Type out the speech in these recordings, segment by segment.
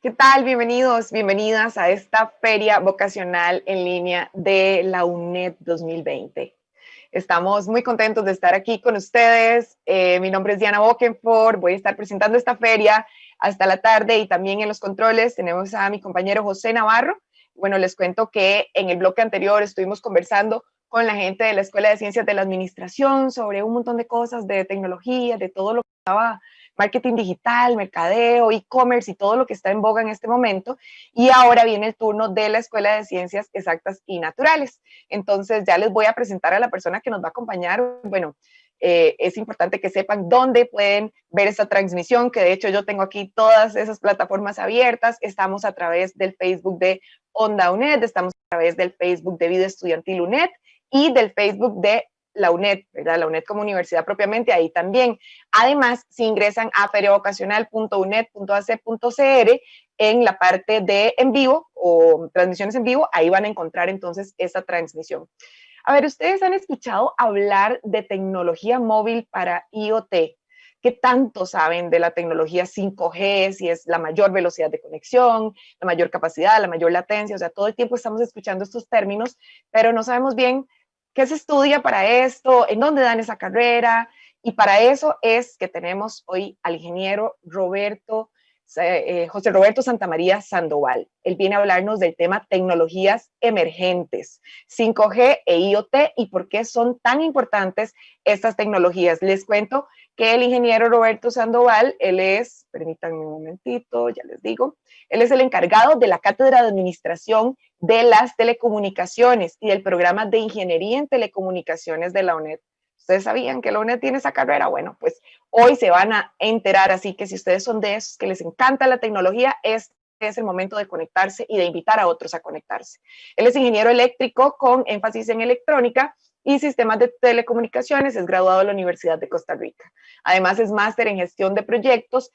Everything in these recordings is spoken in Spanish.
¿Qué tal? Bienvenidos, bienvenidas a esta feria vocacional en línea de la UNED 2020. Estamos muy contentos de estar aquí con ustedes. Mi nombre es Diana Bokenford, voy a estar presentando esta feria hasta la tarde y también en los controles tenemos a mi compañero José Navarro. Bueno, les cuento que en el bloque anterior estuvimos conversando con la gente de la Escuela de Ciencias de la Administración sobre un montón de cosas de tecnología, de todo lo que estaba marketing digital, mercadeo, e-commerce y todo lo que está en boga en este momento. Y ahora viene el turno de la Escuela de Ciencias Exactas y Naturales. Entonces ya les voy a presentar a la persona que nos va a acompañar. Bueno, es importante que sepan dónde pueden ver esta transmisión, que de hecho yo tengo aquí todas esas plataformas abiertas. Estamos a través del Facebook de Onda UNED, estamos a través del Facebook de Vida Estudiantil UNED y del Facebook de la UNED, ¿verdad? La UNED como universidad propiamente, ahí también. Además, si ingresan a feriavocacional.uned.ac.cr en la parte de en vivo o transmisiones en vivo, ahí van a encontrar entonces esta transmisión. A ver, ¿ustedes han escuchado hablar de tecnología móvil para IoT? ¿Qué tanto saben de la tecnología 5G? Si es la mayor velocidad de conexión, la mayor capacidad, la mayor latencia, o sea, todo el tiempo estamos escuchando estos términos, pero no sabemos bien qué se estudia para esto, en dónde dan esa carrera, y para eso es que tenemos hoy al ingeniero José Roberto Santamaría Sandoval. Él viene a hablarnos del tema tecnologías emergentes, 5G e IoT y por qué son tan importantes estas tecnologías. Les cuento que el ingeniero Roberto Sandoval, él es, permítanme un momentito, ya les digo, él es el encargado de la Cátedra de Administración de las Telecomunicaciones y del programa de Ingeniería en Telecomunicaciones de la UNED. ¿Ustedes sabían que la UNED tiene esa carrera? Bueno, pues hoy se van a enterar, así que si ustedes son de esos que les encanta la tecnología, este es el momento de conectarse y de invitar a otros a conectarse. Él es ingeniero eléctrico con énfasis en electrónica y sistemas de telecomunicaciones, es graduado de la Universidad de Costa Rica. Además es máster en gestión de proyectos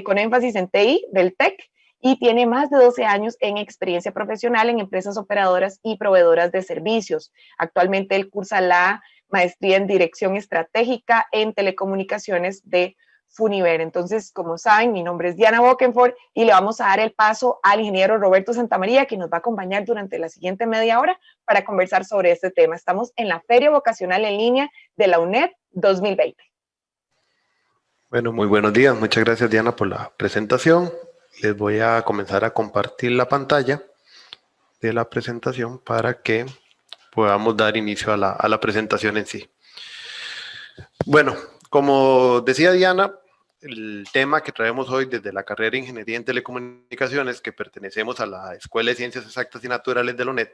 con énfasis en TI del TEC y tiene más de 12 años en experiencia profesional en empresas operadoras y proveedoras de servicios. Actualmente él cursa la maestría en dirección estratégica en telecomunicaciones de Funiver. Entonces, como saben, mi nombre es Diana Bokenford y le vamos a dar el paso al ingeniero Roberto Santamaría, que nos va a acompañar durante la siguiente media hora para conversar sobre este tema. Estamos en la Feria Vocacional en Línea de la UNED 2020. Bueno, muy buenos días. Muchas gracias, Diana, por la presentación. Les voy a comenzar a compartir la pantalla de la presentación para que podamos dar inicio a la presentación en sí. Bueno, como decía Diana, el tema que traemos hoy desde la carrera de Ingeniería en Telecomunicaciones, que pertenecemos a la Escuela de Ciencias Exactas y Naturales de la UNED,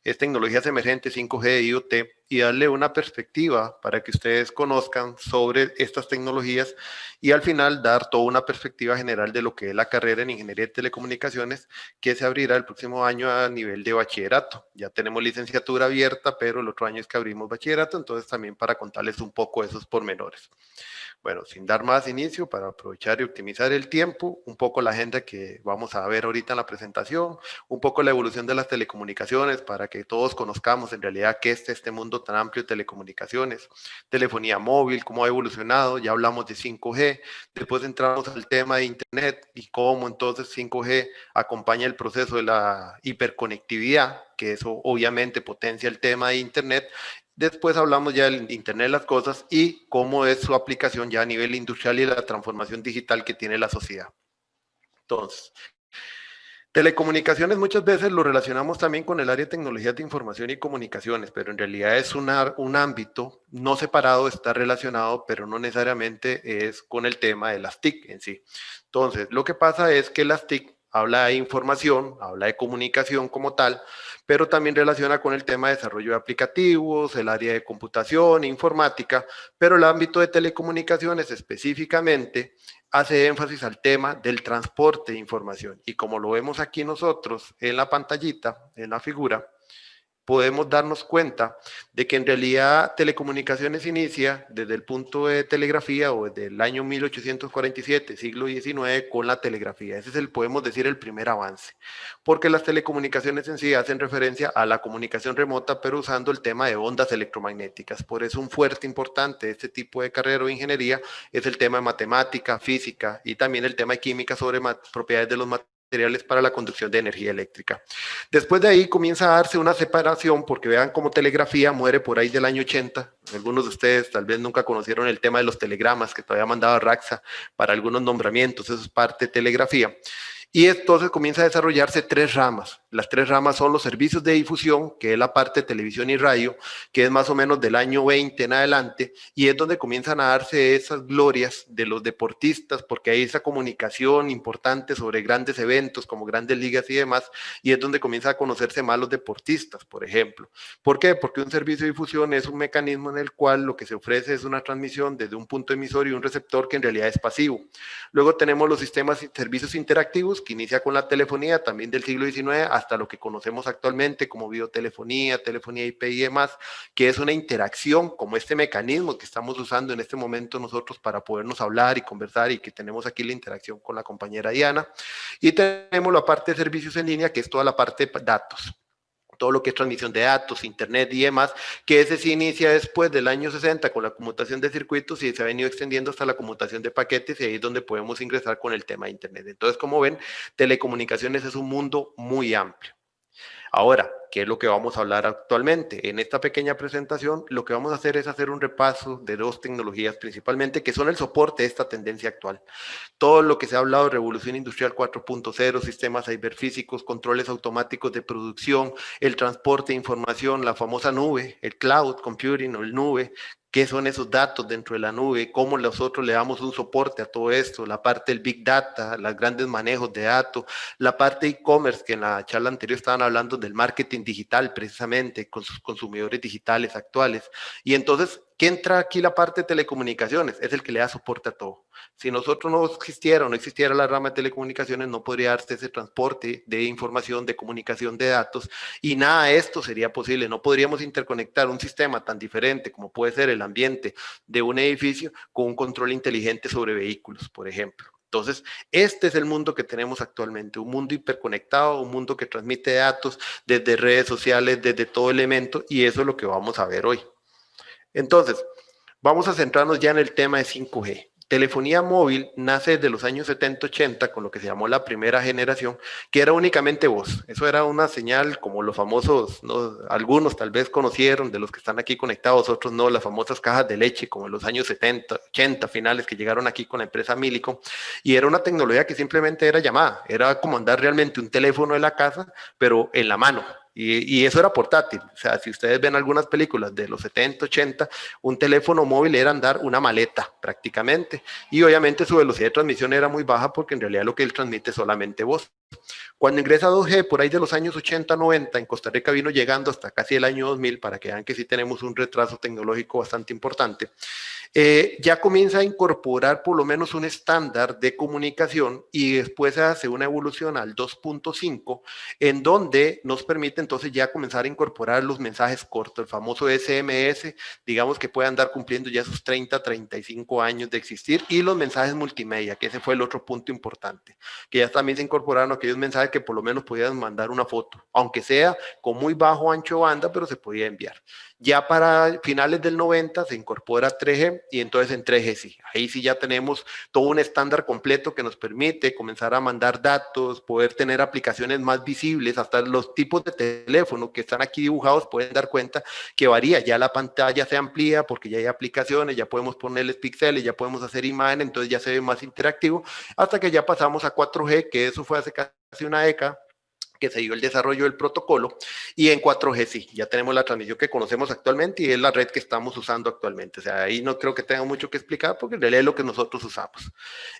es tecnologías emergentes 5G, IoT, y darle una perspectiva para que ustedes conozcan sobre estas tecnologías y al final dar toda una perspectiva general de lo que es la carrera en Ingeniería de Telecomunicaciones, que se abrirá el próximo año a nivel de bachillerato. Ya tenemos licenciatura abierta, pero el otro año es que abrimos bachillerato, entonces también para contarles un poco de esos pormenores. Bueno, sin dar más inicio, para aprovechar y optimizar el tiempo, un poco la agenda que vamos a ver ahorita en la presentación, un poco la evolución de las telecomunicaciones para que todos conozcamos en realidad qué es este mundo tan amplio de telecomunicaciones, telefonía móvil, cómo ha evolucionado, ya hablamos de 5G, después entramos al tema de Internet y cómo entonces 5G acompaña el proceso de la hiperconectividad, que eso obviamente potencia el tema de Internet. Después hablamos ya del Internet de las cosas y cómo es su aplicación ya a nivel industrial y la transformación digital que tiene la sociedad. Entonces, telecomunicaciones muchas veces lo relacionamos también con el área de tecnologías de información y comunicaciones, pero en realidad es un ámbito no separado, está relacionado, pero no necesariamente es con el tema de las TIC en sí. Entonces, lo que pasa es que las TIC habla de información, habla de comunicación como tal, pero también relaciona con el tema de desarrollo de aplicativos, el área de computación, informática, pero el ámbito de telecomunicaciones específicamente hace énfasis al tema del transporte de información. Y como lo vemos aquí nosotros en la pantallita, en la figura, podemos darnos cuenta de que en realidad telecomunicaciones inicia desde el punto de telegrafía o desde el año 1847, siglo XIX, con la telegrafía. Ese es podemos decir, el primer avance, porque las telecomunicaciones en sí hacen referencia a la comunicación remota, pero usando el tema de ondas electromagnéticas. Por eso un fuerte importante de este tipo de carrera o ingeniería es el tema de matemática, física y también el tema de química sobre propiedades de los materiales para la conducción de energía eléctrica. Después de ahí comienza a darse una separación, porque vean cómo telegrafía muere por ahí del año 80. Algunos de ustedes tal vez nunca conocieron el tema de los telegramas que todavía mandaba Raxa para algunos nombramientos, eso es parte de telegrafía. Y entonces comienza a desarrollarse tres ramas. Las tres ramas son los servicios de difusión, que es la parte de televisión y radio, que es más o menos del año 20 en adelante, y es donde comienzan a darse esas glorias de los deportistas, porque hay esa comunicación importante sobre grandes eventos como grandes ligas y demás, y es donde comienza a conocerse más los deportistas, por ejemplo. ¿Por qué? Porque un servicio de difusión es un mecanismo en el cual lo que se ofrece es una transmisión desde un punto emisor y un receptor que en realidad es pasivo. Luego tenemos los sistemas y servicios interactivos, que inicia con la telefonía también del siglo XIX hasta lo que conocemos actualmente como videotelefonía, telefonía IP y demás, que es una interacción como este mecanismo que estamos usando en este momento nosotros para podernos hablar y conversar, y que tenemos aquí la interacción con la compañera Diana. Y tenemos la parte de servicios en línea, que es toda la parte de datos, todo lo que es transmisión de datos, internet y demás, que ese se inicia después del año 60 con la conmutación de circuitos y se ha venido extendiendo hasta la conmutación de paquetes, y ahí es donde podemos ingresar con el tema de internet. Entonces, como ven, telecomunicaciones es un mundo muy amplio. Ahora, ¿qué es lo que vamos a hablar actualmente? En esta pequeña presentación, lo que vamos a hacer es hacer un repaso de dos tecnologías principalmente, que son el soporte de esta tendencia actual. Todo lo que se ha hablado de revolución industrial 4.0, sistemas ciberfísicos, controles automáticos de producción, el transporte de información, la famosa nube, el cloud computing o el nube, qué son esos datos dentro de la nube, cómo nosotros le damos un soporte a todo esto, la parte del Big Data, los grandes manejos de datos, la parte de e-commerce, que en la charla anterior estaban hablando del marketing digital precisamente, con sus consumidores digitales actuales. Y entonces, ¿qué entra aquí la parte de telecomunicaciones? Es el que le da soporte a todo. Si nosotros no existiera o no existiera la rama de telecomunicaciones, no podría darse ese transporte de información, de comunicación de datos, y nada de esto sería posible. No podríamos interconectar un sistema tan diferente como puede ser el ambiente de un edificio con un control inteligente sobre vehículos, por ejemplo. Entonces, este es el mundo que tenemos actualmente, un mundo hiperconectado, un mundo que transmite datos desde redes sociales, desde todo elemento, y eso es lo que vamos a ver hoy. Entonces, vamos a centrarnos ya en el tema de 5G. Telefonía móvil nace desde los años 70-80 con lo que se llamó la primera generación, que era únicamente voz. Eso era una señal como los famosos, ¿no? Algunos tal vez conocieron, de los que están aquí conectados, otros no, las famosas cajas de leche como en los años 70, 80 finales, que llegaron aquí con la empresa Milico, y era una tecnología que simplemente era llamada, era como andar realmente un teléfono de la casa, pero en la mano. Y eso era portátil. O sea, si ustedes ven algunas películas de los 70, 80, un teléfono móvil era andar una maleta prácticamente. Y obviamente su velocidad de transmisión era muy baja, porque en realidad lo que él transmite es solamente voz. Cuando ingresa 2G, por ahí de los años 80, 90, en Costa Rica vino llegando hasta casi el año 2000, para que vean que sí tenemos un retraso tecnológico bastante importante. Ya comienza a incorporar por lo menos un estándar de comunicación, y después se hace una evolución al 2.5, en donde nos permite entonces ya comenzar a incorporar los mensajes cortos, el famoso SMS, digamos que puede andar cumpliendo ya sus 30, 35 años de existir, y los mensajes multimedia, que ese fue el otro punto importante, que ya también se incorporaron aquellos mensajes que por lo menos podían mandar una foto, aunque sea con muy bajo ancho de banda, pero se podía enviar. Ya para finales del 90 se incorpora 3G, y entonces en 3G sí, ahí sí ya tenemos todo un estándar completo que nos permite comenzar a mandar datos, poder tener aplicaciones más visibles, hasta los tipos de teléfono que están aquí dibujados pueden dar cuenta que varía, ya la pantalla se amplía porque ya hay aplicaciones, ya podemos ponerles píxeles, ya podemos hacer imágenes, entonces ya se ve más interactivo, hasta que ya pasamos a 4G, que eso fue hace casi una década, que se dio el desarrollo del protocolo, y en 4G sí, ya tenemos la transmisión que conocemos actualmente, y es la red que estamos usando actualmente. O sea, ahí no creo que tenga mucho que explicar, porque en realidad es lo que nosotros usamos.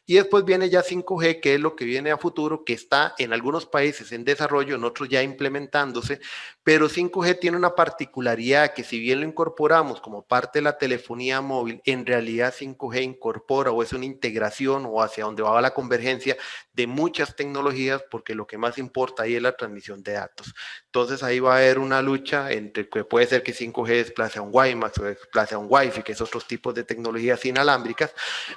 Y después viene ya 5G, que es lo que viene a futuro, que está en algunos países en desarrollo, en otros ya implementándose, pero 5G tiene una particularidad, que si bien lo incorporamos como parte de la telefonía móvil, en realidad 5G incorpora o es una integración, o hacia donde va la convergencia de muchas tecnologías, porque lo que más importa ahí es la la transmisión de datos. Entonces ahí va a haber una lucha entre que puede ser que 5G desplace a un WiMAX o desplace a un Wi-Fi, que es otros tipos de tecnologías inalámbricas,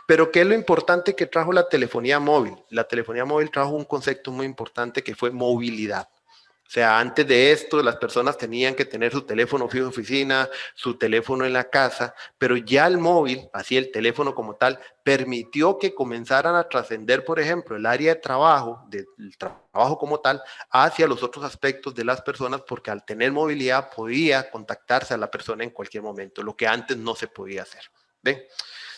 pero ¿qué es lo importante que trajo la telefonía móvil? La telefonía móvil trajo un concepto muy importante que fue movilidad. O sea, antes de esto, las personas tenían que tener su teléfono fijo de oficina, su teléfono en la casa, pero ya el móvil, así el teléfono como tal, permitió que comenzaran a trascender, por ejemplo, el área de trabajo, del trabajo como tal, hacia los otros aspectos de las personas, porque al tener movilidad podía contactarse a la persona en cualquier momento, lo que antes no se podía hacer. ¿Ven?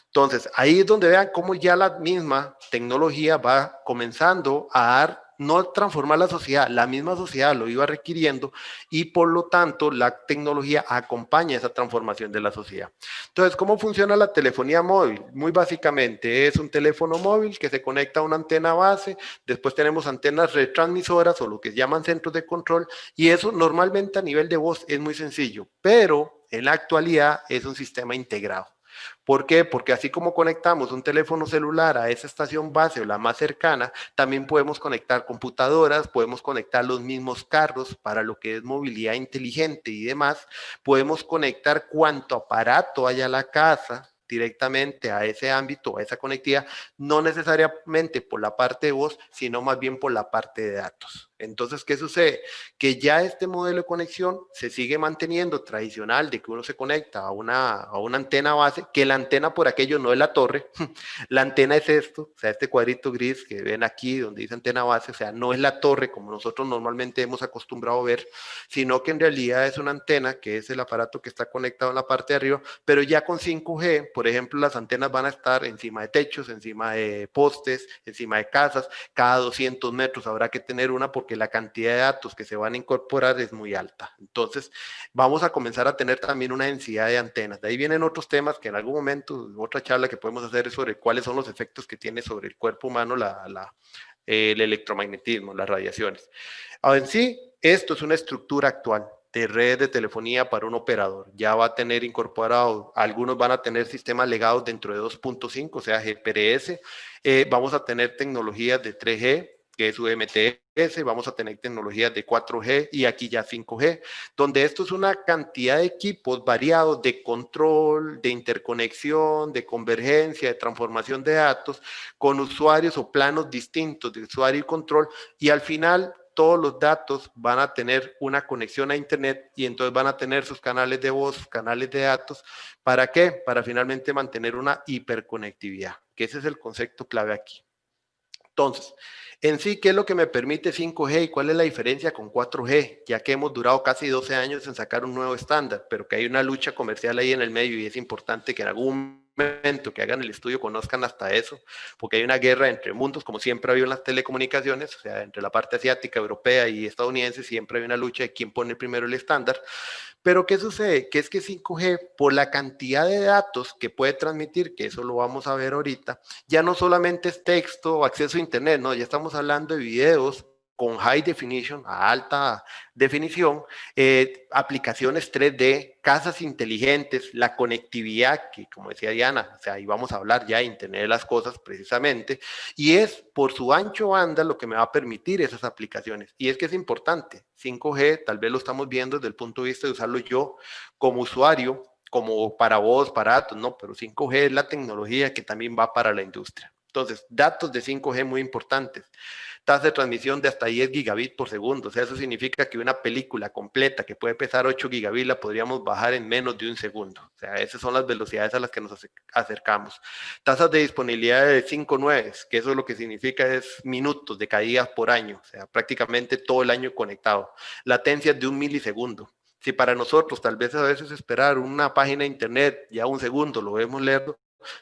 Entonces, ahí es donde vean cómo ya la misma tecnología va comenzando a dar, no transformar la sociedad, la misma sociedad lo iba requiriendo y por lo tanto la tecnología acompaña esa transformación de la sociedad. Entonces, ¿cómo funciona la telefonía móvil? Muy básicamente es un teléfono móvil que se conecta a una antena base, después tenemos antenas retransmisoras o lo que llaman centros de control y eso normalmente a nivel de voz es muy sencillo, pero en la actualidad es un sistema integrado. ¿Por qué? Porque así como conectamos un teléfono celular a esa estación base o la más cercana, también podemos conectar computadoras, podemos conectar los mismos carros para lo que es movilidad inteligente y demás, podemos conectar cuanto aparato haya en la casa directamente a ese ámbito, a esa conectividad, no necesariamente por la parte de voz, sino más bien por la parte de datos. Entonces, ¿qué sucede? Que ya este modelo de conexión se sigue manteniendo tradicional de que uno se conecta a una antena base, que la antena por aquello no es la torre, la antena es esto, o sea, este cuadrito gris que ven aquí donde dice antena base, o sea, no es la torre como nosotros normalmente hemos acostumbrado a ver, sino que en realidad es una antena que es el aparato que está conectado en la parte de arriba, pero ya con 5G, por ejemplo, las antenas van a estar encima de techos, encima de postes, encima de casas, cada 200 metros habrá que tener una porque la cantidad de datos que se van a incorporar es muy alta. Entonces, vamos a comenzar a tener también una densidad de antenas. De ahí vienen otros temas que en algún momento, otra charla que podemos hacer es sobre cuáles son los efectos que tiene sobre el cuerpo humano el electromagnetismo, las radiaciones. En sí, esto es una estructura actual de red de telefonía para un operador. Ya va a tener incorporado, algunos van a tener sistemas legados dentro de 2.5, o sea, GPRS. Vamos a tener tecnologías de 3G, que es UMTS, vamos a tener tecnologías de 4G y aquí ya 5G, donde esto es una cantidad de equipos variados de control, de interconexión, de convergencia, de transformación de datos, con usuarios o planos distintos de usuario y control, y al final todos los datos van a tener una conexión a internet y entonces van a tener sus canales de voz, canales de datos. ¿Para qué? Para finalmente mantener una hiperconectividad, que ese es el concepto clave aquí. Entonces, en sí, ¿qué es lo que me permite 5G y cuál es la diferencia con 4G? Ya que hemos durado casi 12 años en sacar un nuevo estándar, pero que hay una lucha comercial ahí en el medio y es importante que en algún momento que hagan el estudio conozcan hasta eso, porque hay una guerra entre mundos, como siempre ha habido en las telecomunicaciones, o sea, entre la parte asiática, europea y estadounidense, siempre hay una lucha de quién pone primero el estándar. Pero ¿qué sucede? Que es que 5G, por la cantidad de datos que puede transmitir, que eso lo vamos a ver ahorita, ya no solamente es texto o acceso a internet, no, ya estamos hablando de videos con high definition, a alta definición, aplicaciones 3D, casas inteligentes, la conectividad, que como decía Diana, o sea, ahí vamos a hablar ya de Internet de las cosas precisamente, y es por su ancho banda lo que me va a permitir esas aplicaciones. Y es que es importante, 5G tal vez lo estamos viendo desde el punto de vista de usarlo yo como usuario, como para vos, para datos, no, pero 5G es la tecnología que también va para la industria. Entonces, datos de 5G muy importantes. Tasa de transmisión de hasta 10 gigabits por segundo. O sea, eso significa que una película completa que puede pesar 8 gigabits la podríamos bajar en menos de un segundo. O sea, esas son las velocidades a las que nos acercamos. Tasas de disponibilidad de 5.9, que eso lo que significa es minutos de caída por año. O sea, prácticamente todo el año conectado. Latencia de 1 milisegundo. Si para nosotros tal vez a veces esperar una página de internet ya un segundo lo vemos leer,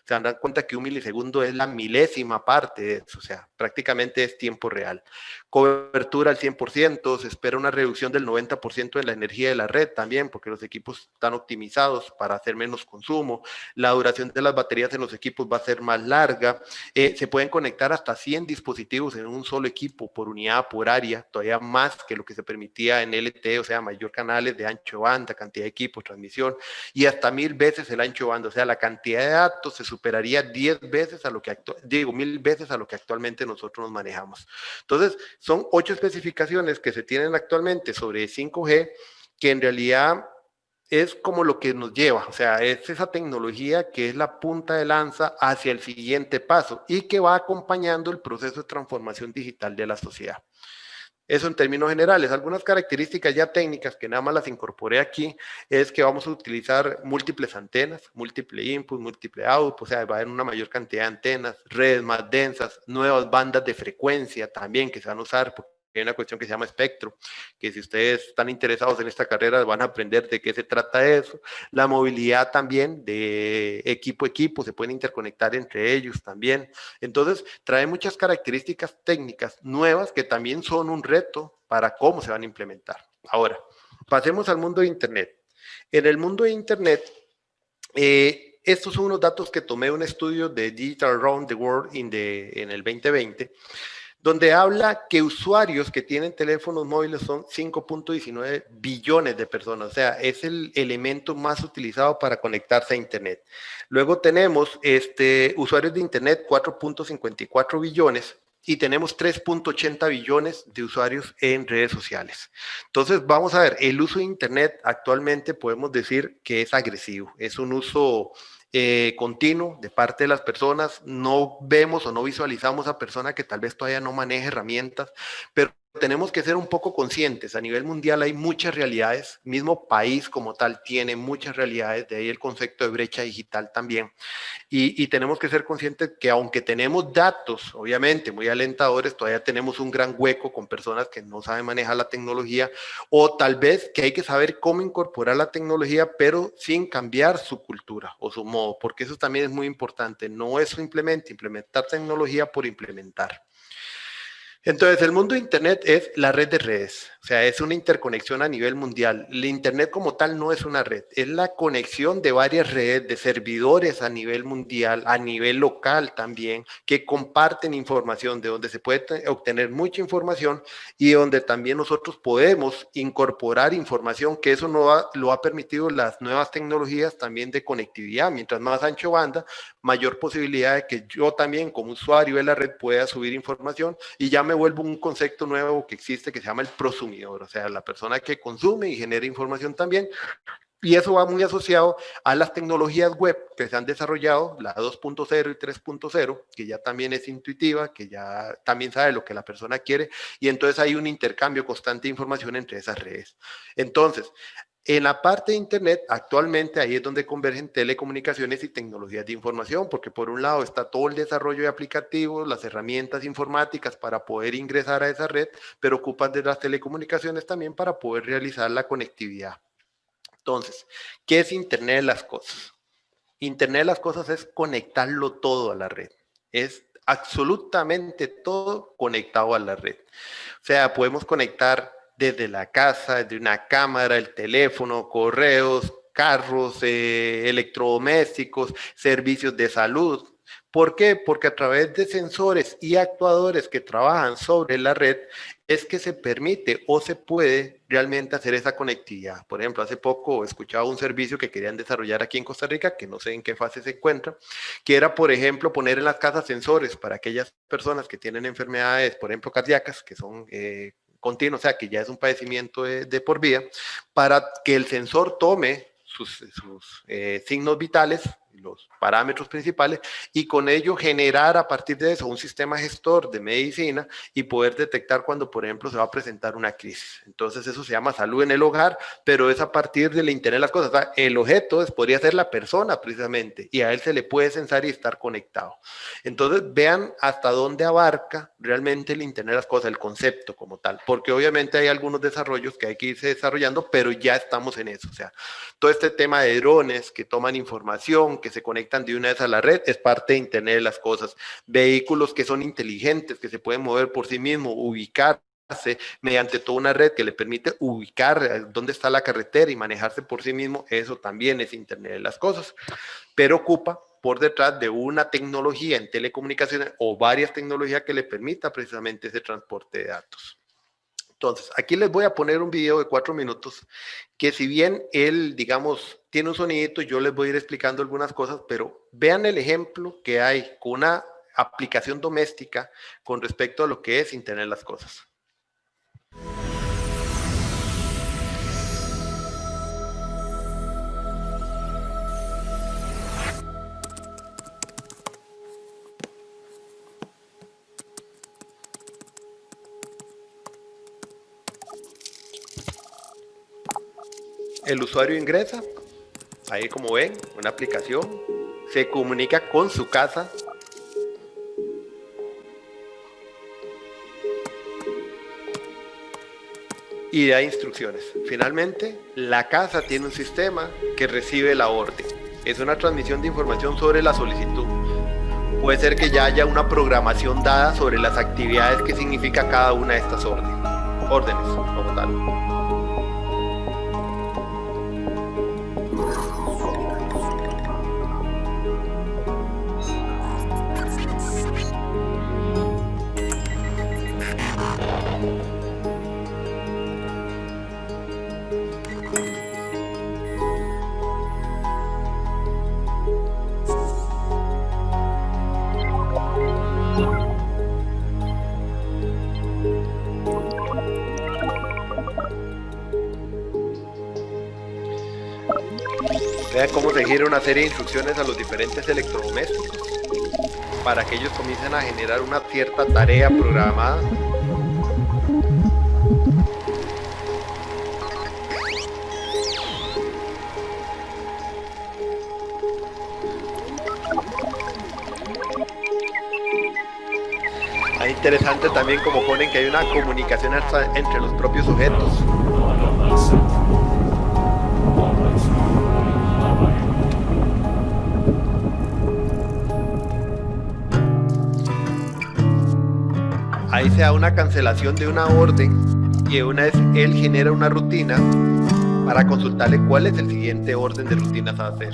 se dan cuenta que 1 milisegundo es la milésima parte de eso, o sea, prácticamente es tiempo real. Cobertura al 100%, se espera una reducción del 90% de la energía de la red también, porque los equipos están optimizados para hacer menos consumo, la duración de las baterías en los equipos va a ser más larga, se pueden conectar hasta 100 dispositivos en un solo equipo por unidad, por área, todavía más que lo que se permitía en LTE, o sea, mayor canales de ancho banda, cantidad de equipos, transmisión, y hasta 1000 veces el ancho banda, o sea, la cantidad de datos datos se superaría 10 veces a lo que 1000 veces a lo que actualmente nosotros nos manejamos. Entonces, son 8 especificaciones que se tienen actualmente sobre 5G, que en realidad es como lo que nos lleva, o sea, es esa tecnología que es la punta de lanza hacia el siguiente paso y que va acompañando el proceso de transformación digital de la sociedad. Eso en términos generales. Algunas características ya técnicas que nada más las incorporé aquí es que vamos a utilizar múltiples antenas, múltiple input, múltiple output, o sea, va a haber una mayor cantidad de antenas, redes más densas, nuevas bandas de frecuencia también que se van a usar, porque hay una cuestión que se llama espectro, que si ustedes están interesados en esta carrera van a aprender de qué se trata eso. La movilidad también de equipo a equipo, se pueden interconectar entre ellos también. Entonces, trae muchas características técnicas nuevas que también son un reto para cómo se van a implementar. Ahora, pasemos al mundo de Internet. En el mundo de Internet, estos son unos datos que tomé de un estudio de Digital Around the World en el 2020, donde habla que usuarios que tienen teléfonos móviles son 5.19 billones de personas, o sea, es el elemento más utilizado para conectarse a Internet. Luego tenemos usuarios de Internet, 4.54 billones, y tenemos 3.80 billones de usuarios en redes sociales. Entonces, vamos a ver, el uso de Internet actualmente podemos decir que es agresivo, es un uso continuo de parte de las personas. No vemos o no visualizamos a personas que tal vez todavía no maneje herramientas, pero tenemos que ser un poco conscientes. A nivel mundial hay muchas realidades, mismo país como tal tiene muchas realidades, de ahí el concepto de brecha digital también. Y tenemos que ser conscientes que aunque tenemos datos, obviamente, muy alentadores, todavía tenemos un gran hueco con personas que no saben manejar la tecnología, o tal vez que hay que saber cómo incorporar la tecnología, pero sin cambiar su cultura o su modo, porque eso también es muy importante. No es simplemente implementar tecnología por implementar. Entonces, el mundo de Internet es la red de redes, o sea, es una interconexión a nivel mundial. El Internet como tal no es una red, es la conexión de varias redes, de servidores a nivel mundial, a nivel local también, que comparten información, de donde se puede obtener mucha información y donde también nosotros podemos incorporar información, que eso lo ha permitido las nuevas tecnologías también de conectividad. Mientras más ancho banda, mayor posibilidad de que yo también como usuario de la red pueda subir información y ya me vuelvo un concepto nuevo que existe que se llama el prosumidor, o sea, la persona que consume y genera información también. Y eso va muy asociado a las tecnologías web que se han desarrollado, la 2.0 y 3.0, que ya también es intuitiva, que ya también sabe lo que la persona quiere, y entonces hay un intercambio constante de información entre esas redes. Entonces, en la parte de Internet, actualmente ahí es donde convergen telecomunicaciones y tecnologías de información, porque por un lado está todo el desarrollo de aplicativos, las herramientas informáticas para poder ingresar a esa red, pero ocupan de las telecomunicaciones también para poder realizar la conectividad. Entonces, ¿qué es Internet de las cosas? Internet de las cosas es conectarlo todo a la red. Es absolutamente todo conectado a la red. O sea, podemos conectar desde la casa, desde una cámara, el teléfono, correos, carros, electrodomésticos, servicios de salud. ¿Por qué? Porque a través de sensores y actuadores que trabajan sobre la red es que se permite o se puede realmente hacer esa conectividad. Por ejemplo, hace poco escuchaba un servicio que querían desarrollar aquí en Costa Rica, que no sé en qué fase se encuentra, que era, por ejemplo, poner en las casas sensores para aquellas personas que tienen enfermedades, por ejemplo, cardíacas, que son continuos, o sea, que ya es un padecimiento de por vida, para que el sensor tome sus signos vitales, los parámetros principales, y con ello generar a partir de eso un sistema gestor de medicina y poder detectar cuando, por ejemplo, se va a presentar una crisis. Entonces eso se llama salud en el hogar, pero es a partir del Internet de las cosas. O sea, el objeto podría ser la persona precisamente, y a él se le puede censar y estar conectado. Entonces vean hasta dónde abarca realmente el Internet de las cosas, el concepto como tal, porque obviamente hay algunos desarrollos que hay que irse desarrollando, pero ya estamos en eso. O sea, todo este tema de drones que toman información, que se conectan de una vez a la red, es parte de Internet de las cosas. Vehículos que son inteligentes, que se pueden mover por sí mismos, ubicarse mediante toda una red que le permite ubicar dónde está la carretera y manejarse por sí mismo, eso también es Internet de las cosas, pero ocupa por detrás de una tecnología en telecomunicaciones o varias tecnologías que le permita precisamente ese transporte de datos. Entonces, aquí les voy a poner un video de 4 minutos que si bien él, digamos, tiene un sonidito, yo les voy a ir explicando algunas cosas, pero vean el ejemplo que hay con una aplicación doméstica con respecto a lo que es Internet de las Cosas. El usuario ingresa, ahí como ven, una aplicación, se comunica con su casa. Y da instrucciones. Finalmente, la casa tiene un sistema que recibe la orden. Es una transmisión de información sobre la solicitud. Puede ser que ya haya una programación dada sobre las actividades que significa cada una de estas órdenes como tal. Vean cómo se gira una serie de instrucciones a los diferentes electrodomésticos para que ellos comiencen a generar una cierta tarea programada. Es interesante también como ponen que hay una comunicación entre los propios sujetos. Ahí se da una cancelación de una orden y una vez él genera una rutina para consultarle cuál es el siguiente orden de rutinas a hacer.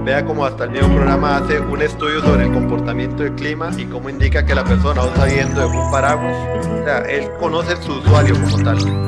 Vea como hasta el mismo programa hace un estudio sobre el comportamiento del clima y cómo indica que la persona aún sabiendo de un paraguas, o sea, él conoce su usuario como tal.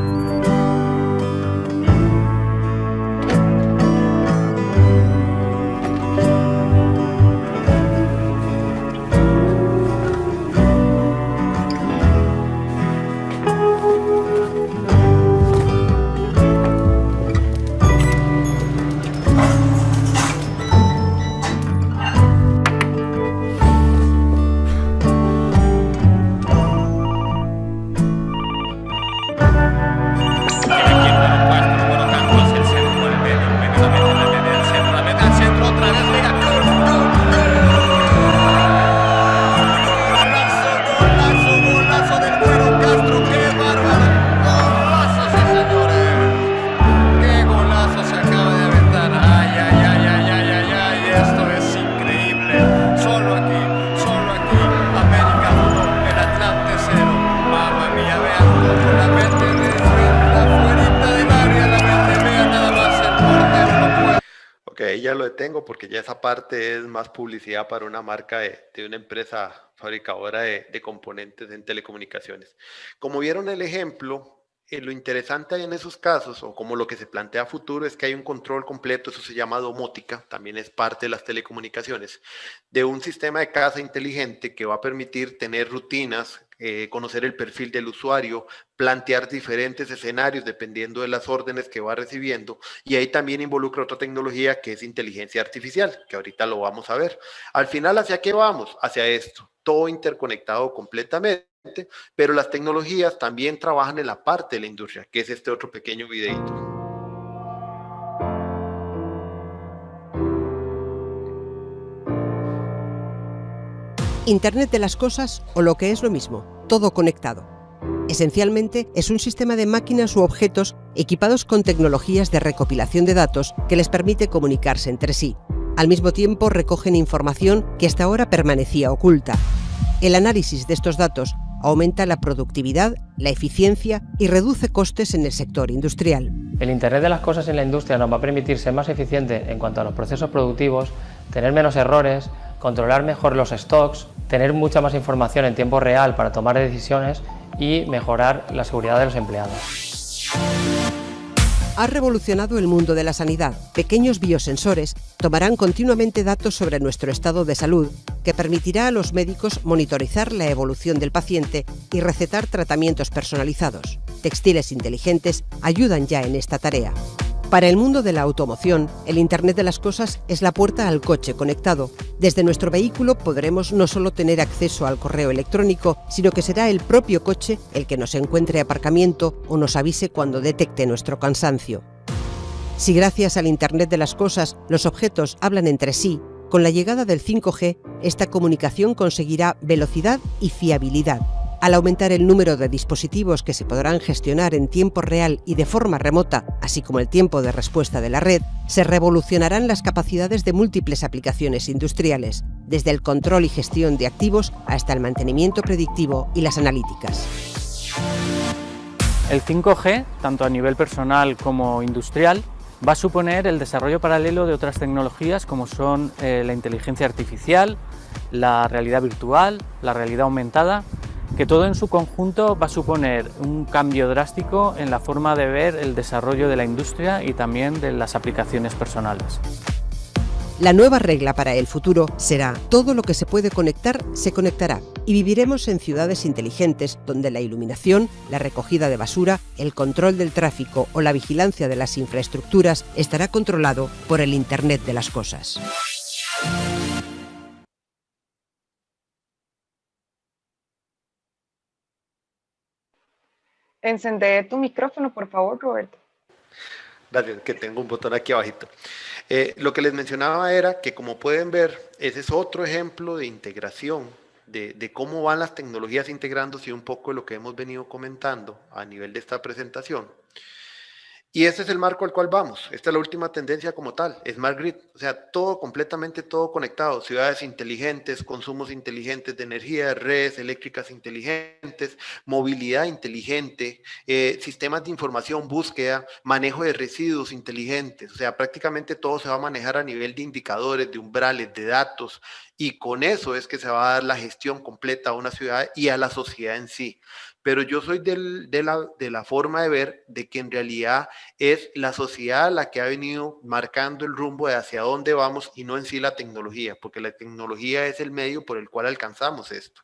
Ya lo detengo porque ya esa parte es más publicidad para una marca de una empresa fabricadora de componentes en telecomunicaciones. Como vieron el ejemplo, lo interesante en esos casos, o como lo que se plantea a futuro, es que hay un control completo, eso se llama domótica, también es parte de las telecomunicaciones, de un sistema de casa inteligente que va a permitir tener rutinas, conocer el perfil del usuario, plantear diferentes escenarios dependiendo de las órdenes que va recibiendo, y ahí también involucra otra tecnología que es inteligencia artificial, que ahorita lo vamos a ver. Al final, ¿hacia qué vamos? Hacia esto, todo interconectado completamente, pero las tecnologías también trabajan en la parte de la industria, que es este otro pequeño videito. Internet de las cosas o lo que es lo mismo, todo conectado. Esencialmente, es un sistema de máquinas u objetos equipados con tecnologías de recopilación de datos que les permite comunicarse entre sí. Al mismo tiempo, recogen información que hasta ahora permanecía oculta. El análisis de estos datos aumenta la productividad, la eficiencia y reduce costes en el sector industrial. El Internet de las cosas en la industria nos va a permitir ser más eficiente en cuanto a los procesos productivos, tener menos errores, controlar mejor los stocks, tener mucha más información en tiempo real para tomar decisiones y mejorar la seguridad de los empleados. Ha revolucionado el mundo de la sanidad. Pequeños biosensores tomarán continuamente datos sobre nuestro estado de salud, que permitirá a los médicos monitorizar la evolución del paciente y recetar tratamientos personalizados. Textiles inteligentes ayudan ya en esta tarea. Para el mundo de la automoción, el Internet de las cosas es la puerta al coche conectado. Desde nuestro vehículo podremos no solo tener acceso al correo electrónico, sino que será el propio coche el que nos encuentre aparcamiento o nos avise cuando detecte nuestro cansancio. Si gracias al Internet de las cosas los objetos hablan entre sí, con la llegada del 5G, esta comunicación conseguirá velocidad y fiabilidad. Al aumentar el número de dispositivos que se podrán gestionar en tiempo real y de forma remota, así como el tiempo de respuesta de la red, se revolucionarán las capacidades de múltiples aplicaciones industriales, desde el control y gestión de activos hasta el mantenimiento predictivo y las analíticas. El 5G, tanto a nivel personal como industrial, va a suponer el desarrollo paralelo de otras tecnologías como son la inteligencia artificial, la realidad virtual, la realidad aumentada, que todo en su conjunto va a suponer un cambio drástico en la forma de ver el desarrollo de la industria y también de las aplicaciones personales. La nueva regla para el futuro será: todo lo que se puede conectar, se conectará, y viviremos en ciudades inteligentes donde la iluminación, la recogida de basura, el control del tráfico o la vigilancia de las infraestructuras estará controlado por el Internet de las cosas. Encender tu micrófono, por favor, Roberto. Gracias, que tengo un botón aquí abajito. Lo que les mencionaba era que, como pueden ver, ese es otro ejemplo de integración, de cómo van las tecnologías integrándose, y un poco de lo que hemos venido comentando a nivel de esta presentación. Y este es el marco al cual vamos. Esta es la última tendencia como tal, Smart Grid. O sea, todo, completamente todo conectado. Ciudades inteligentes, consumos inteligentes de energía, redes eléctricas inteligentes, movilidad inteligente, sistemas de información, búsqueda, manejo de residuos inteligentes. O sea, prácticamente todo se va a manejar a nivel de indicadores, de umbrales, de datos. Y con eso es que se va a dar la gestión completa a una ciudad y a la sociedad en sí. Pero yo soy de la forma de ver de que en realidad es la sociedad la que ha venido marcando el rumbo de hacia dónde vamos, y no en sí la tecnología, porque la tecnología es el medio por el cual alcanzamos esto.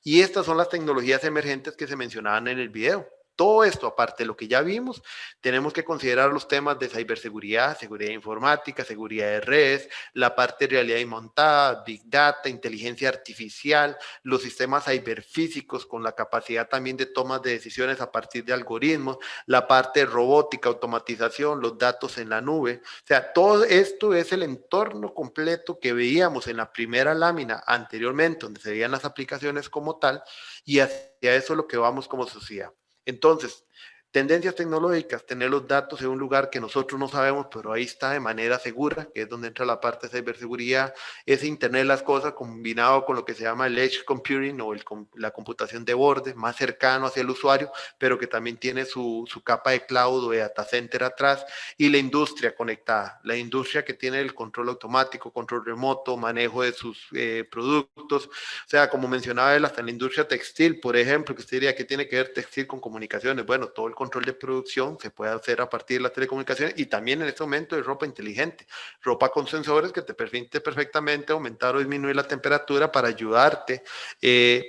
Y estas son las tecnologías emergentes que se mencionaban en el video. Todo esto, aparte de lo que ya vimos, tenemos que considerar los temas de ciberseguridad, seguridad informática, seguridad de redes, la parte de realidad aumentada, Big Data, inteligencia artificial, los sistemas ciberfísicos con la capacidad también de tomas de decisiones a partir de algoritmos, la parte de robótica, automatización, los datos en la nube. O sea, todo esto es el entorno completo que veíamos en la primera lámina anteriormente, donde se veían las aplicaciones como tal, y hacia eso es lo que vamos como sociedad. Entonces, tendencias tecnológicas, tener los datos en un lugar que nosotros no sabemos, pero ahí está de manera segura, que es donde entra la parte de ciberseguridad, ese Internet de las cosas combinado con lo que se llama el Edge Computing o la computación de borde, más cercano hacia el usuario, pero que también tiene su capa de cloud o de data center atrás, y la industria conectada, la industria que tiene el control automático, control remoto, manejo de sus productos. O sea, como mencionaba él, hasta en la industria textil, por ejemplo, que usted diría que tiene que ver textil con comunicaciones. Bueno, todo el control de producción se puede hacer a partir de las telecomunicaciones, y también en este momento de ropa inteligente, ropa con sensores que te permite perfectamente aumentar o disminuir la temperatura para ayudarte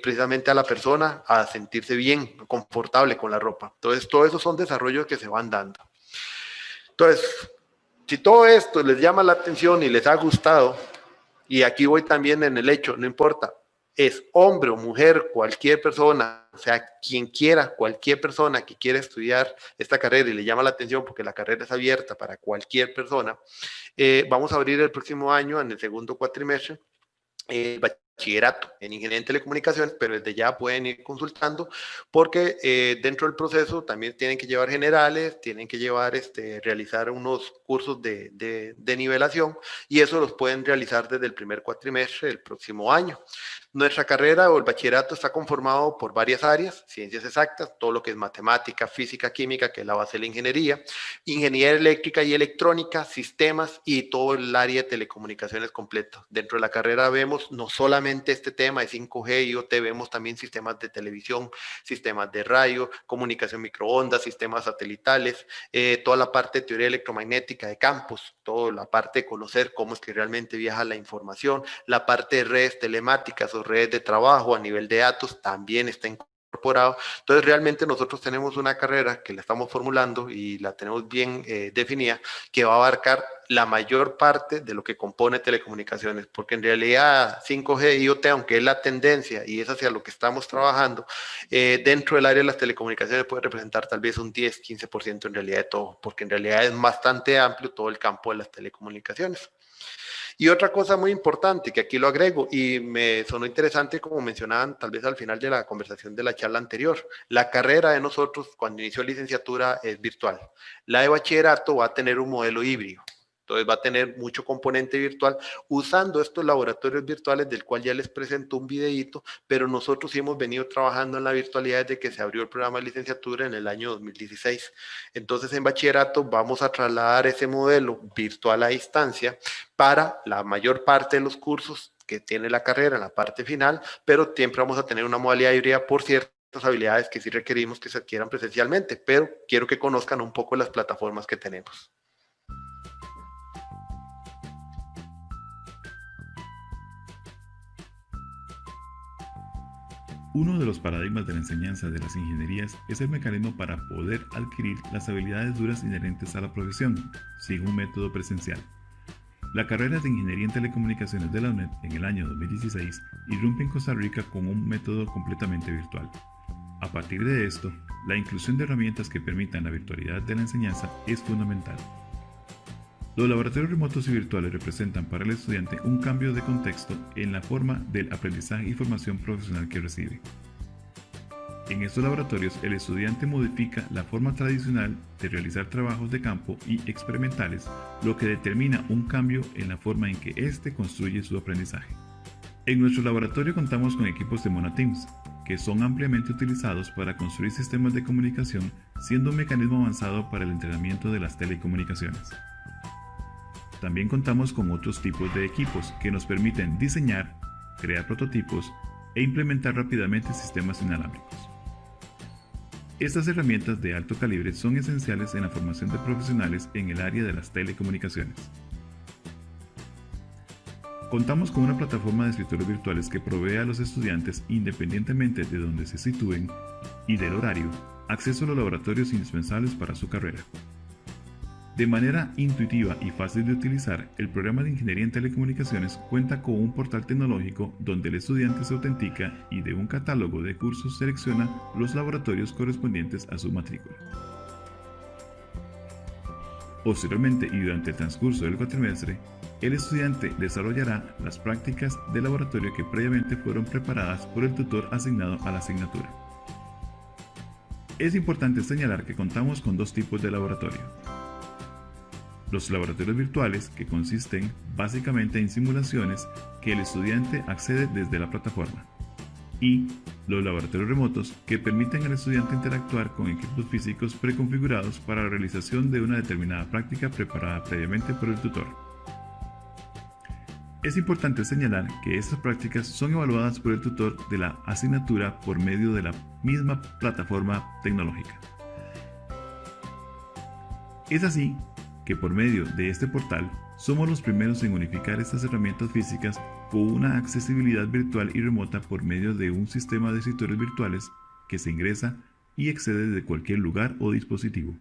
precisamente a la persona a sentirse bien, confortable con la ropa. Entonces, todo eso son desarrollos que se van dando. Entonces, si todo esto les llama la atención y les ha gustado, y aquí voy también en el hecho, no importa, es hombre o mujer, cualquier persona, o sea, quien quiera, cualquier persona que quiera estudiar esta carrera y le llama la atención porque la carrera es abierta para cualquier persona, vamos a abrir el próximo año, en el segundo cuatrimestre, bachillerato en ingeniería en telecomunicaciones, pero desde ya pueden ir consultando porque dentro del proceso también tienen que llevar generales, tienen que llevar, realizar unos cursos de nivelación y eso los pueden realizar desde el primer cuatrimestre del próximo año. Nuestra carrera o el bachillerato está conformado por varias áreas, ciencias exactas, todo lo que es matemática, física, química, que es la base de la ingeniería, ingeniería eléctrica y electrónica, sistemas y todo el área de telecomunicaciones completo. Dentro de la carrera vemos no solamente este tema de 5G, IoT, vemos también sistemas de televisión, sistemas de radio, comunicación microondas, sistemas satelitales, toda la parte de teoría electromagnética de campos, toda la parte de conocer cómo es que realmente viaja la información, la parte de redes telemáticas o redes de trabajo a nivel de datos también está incorporado. Entonces realmente nosotros tenemos una carrera que la estamos formulando y la tenemos bien definida, que va a abarcar la mayor parte de lo que compone telecomunicaciones, porque en realidad 5G, IoT, aunque es la tendencia y es hacia lo que estamos trabajando, dentro del área de las telecomunicaciones puede representar tal vez un 10-15% en realidad de todo, porque en realidad es bastante amplio todo el campo de las telecomunicaciones. Y otra cosa muy importante, que aquí lo agrego, y me sonó interesante como mencionaban tal vez al final de la conversación de la charla anterior, la carrera de nosotros cuando inició licenciatura es virtual. La de bachillerato va a tener un modelo híbrido. Entonces va a tener mucho componente virtual usando estos laboratorios virtuales del cual ya les presento un videíto, pero nosotros sí hemos venido trabajando en la virtualidad desde que se abrió el programa de licenciatura en el año 2016. Entonces en bachillerato vamos a trasladar ese modelo virtual a distancia para la mayor parte de los cursos que tiene la carrera en la parte final, pero siempre vamos a tener una modalidad híbrida por ciertas habilidades que sí requerimos que se adquieran presencialmente, pero quiero que conozcan un poco las plataformas que tenemos. Uno de los paradigmas de la enseñanza de las ingenierías es el mecanismo para poder adquirir las habilidades duras inherentes a la profesión, sin un método presencial. La carrera de Ingeniería en Telecomunicaciones de la UNED en el año 2016 irrumpe en Costa Rica con un método completamente virtual. A partir de esto, la inclusión de herramientas que permitan la virtualidad de la enseñanza es fundamental. Los laboratorios remotos y virtuales representan para el estudiante un cambio de contexto en la forma del aprendizaje y formación profesional que recibe. En estos laboratorios, el estudiante modifica la forma tradicional de realizar trabajos de campo y experimentales, lo que determina un cambio en la forma en que éste construye su aprendizaje. En nuestro laboratorio contamos con equipos de MonaTeams, que son ampliamente utilizados para construir sistemas de comunicación, siendo un mecanismo avanzado para el entrenamiento de las telecomunicaciones. También contamos con otros tipos de equipos que nos permiten diseñar, crear prototipos e implementar rápidamente sistemas inalámbricos. Estas herramientas de alto calibre son esenciales en la formación de profesionales en el área de las telecomunicaciones. Contamos con una plataforma de escritorios virtuales que provee a los estudiantes, independientemente de donde se sitúen y del horario, acceso a los laboratorios indispensables para su carrera. De manera intuitiva y fácil de utilizar, el programa de Ingeniería en Telecomunicaciones cuenta con un portal tecnológico donde el estudiante se autentica y de un catálogo de cursos selecciona los laboratorios correspondientes a su matrícula. Posteriormente y durante el transcurso del cuatrimestre, el estudiante desarrollará las prácticas de laboratorio que previamente fueron preparadas por el tutor asignado a la asignatura. Es importante señalar que contamos con dos tipos de laboratorio. Los laboratorios virtuales, que consisten básicamente en simulaciones que el estudiante accede desde la plataforma, y los laboratorios remotos, que permiten al estudiante interactuar con equipos físicos preconfigurados para la realización de una determinada práctica preparada previamente por el tutor. Es importante señalar que estas prácticas son evaluadas por el tutor de la asignatura por medio de la misma plataforma tecnológica. Es así que por medio de este portal somos los primeros en unificar estas herramientas físicas con una accesibilidad virtual y remota por medio de un sistema de escritorios virtuales que se ingresa y accede desde cualquier lugar o dispositivo.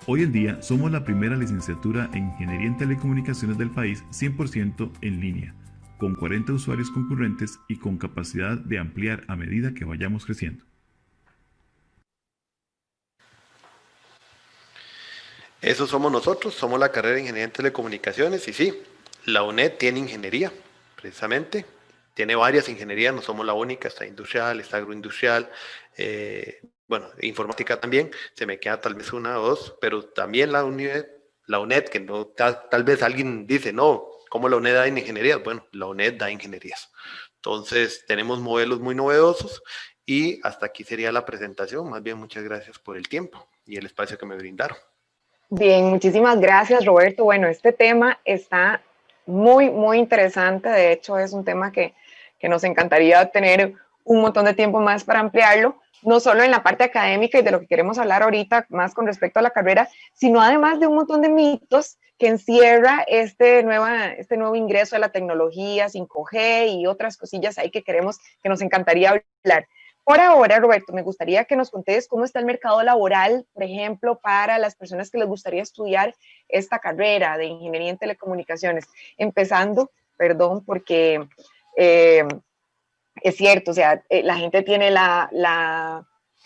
Hoy en día somos la primera licenciatura en Ingeniería en Telecomunicaciones del país 100% en línea, con 40 usuarios concurrentes y con capacidad de ampliar a medida que vayamos creciendo. Eso somos nosotros, somos la carrera de Ingeniería en Telecomunicaciones y sí, la UNED tiene ingeniería, precisamente. Tiene varias ingenierías, no somos la única, está industrial, está agroindustrial, bueno, informática también, se me queda tal vez una o dos, pero también la UNED, que no, tal vez alguien dice, no, ¿cómo la UNED da en ingenierías? Bueno, la UNED da ingenierías. Entonces, tenemos modelos muy novedosos y hasta aquí sería la presentación. Más bien, muchas gracias por el tiempo y el espacio que me brindaron. Bien, muchísimas gracias, Roberto. Bueno, este tema está muy, muy interesante. De hecho, es un tema que nos encantaría tener un montón de tiempo más para ampliarlo, no solo en la parte académica y de lo que queremos hablar ahorita, más con respecto a la carrera, sino además de un montón de mitos que encierra este nuevo ingreso de la tecnología 5G y otras cosillas ahí que nos encantaría hablar. Por ahora, Roberto, me gustaría que nos contes cómo está el mercado laboral, por ejemplo, para las personas que les gustaría estudiar esta carrera de ingeniería en telecomunicaciones. Empezando, perdón, porque es cierto, o sea, la gente tiene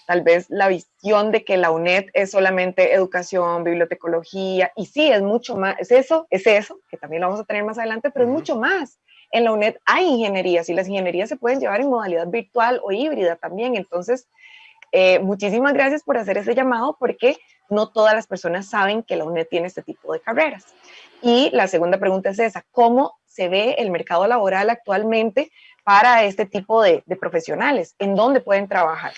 tal vez la visión de que la UNED es solamente educación, bibliotecología, y sí, es mucho más, es eso, que también lo vamos a tener más adelante, pero es mucho más. En la UNED hay ingenierías y las ingenierías se pueden llevar en modalidad virtual o híbrida también. Entonces, muchísimas gracias por hacer ese llamado porque no todas las personas saben que la UNED tiene este tipo de carreras. Y la segunda pregunta es esa, ¿cómo se ve el mercado laboral actualmente para este tipo de profesionales? ¿En dónde pueden trabajar?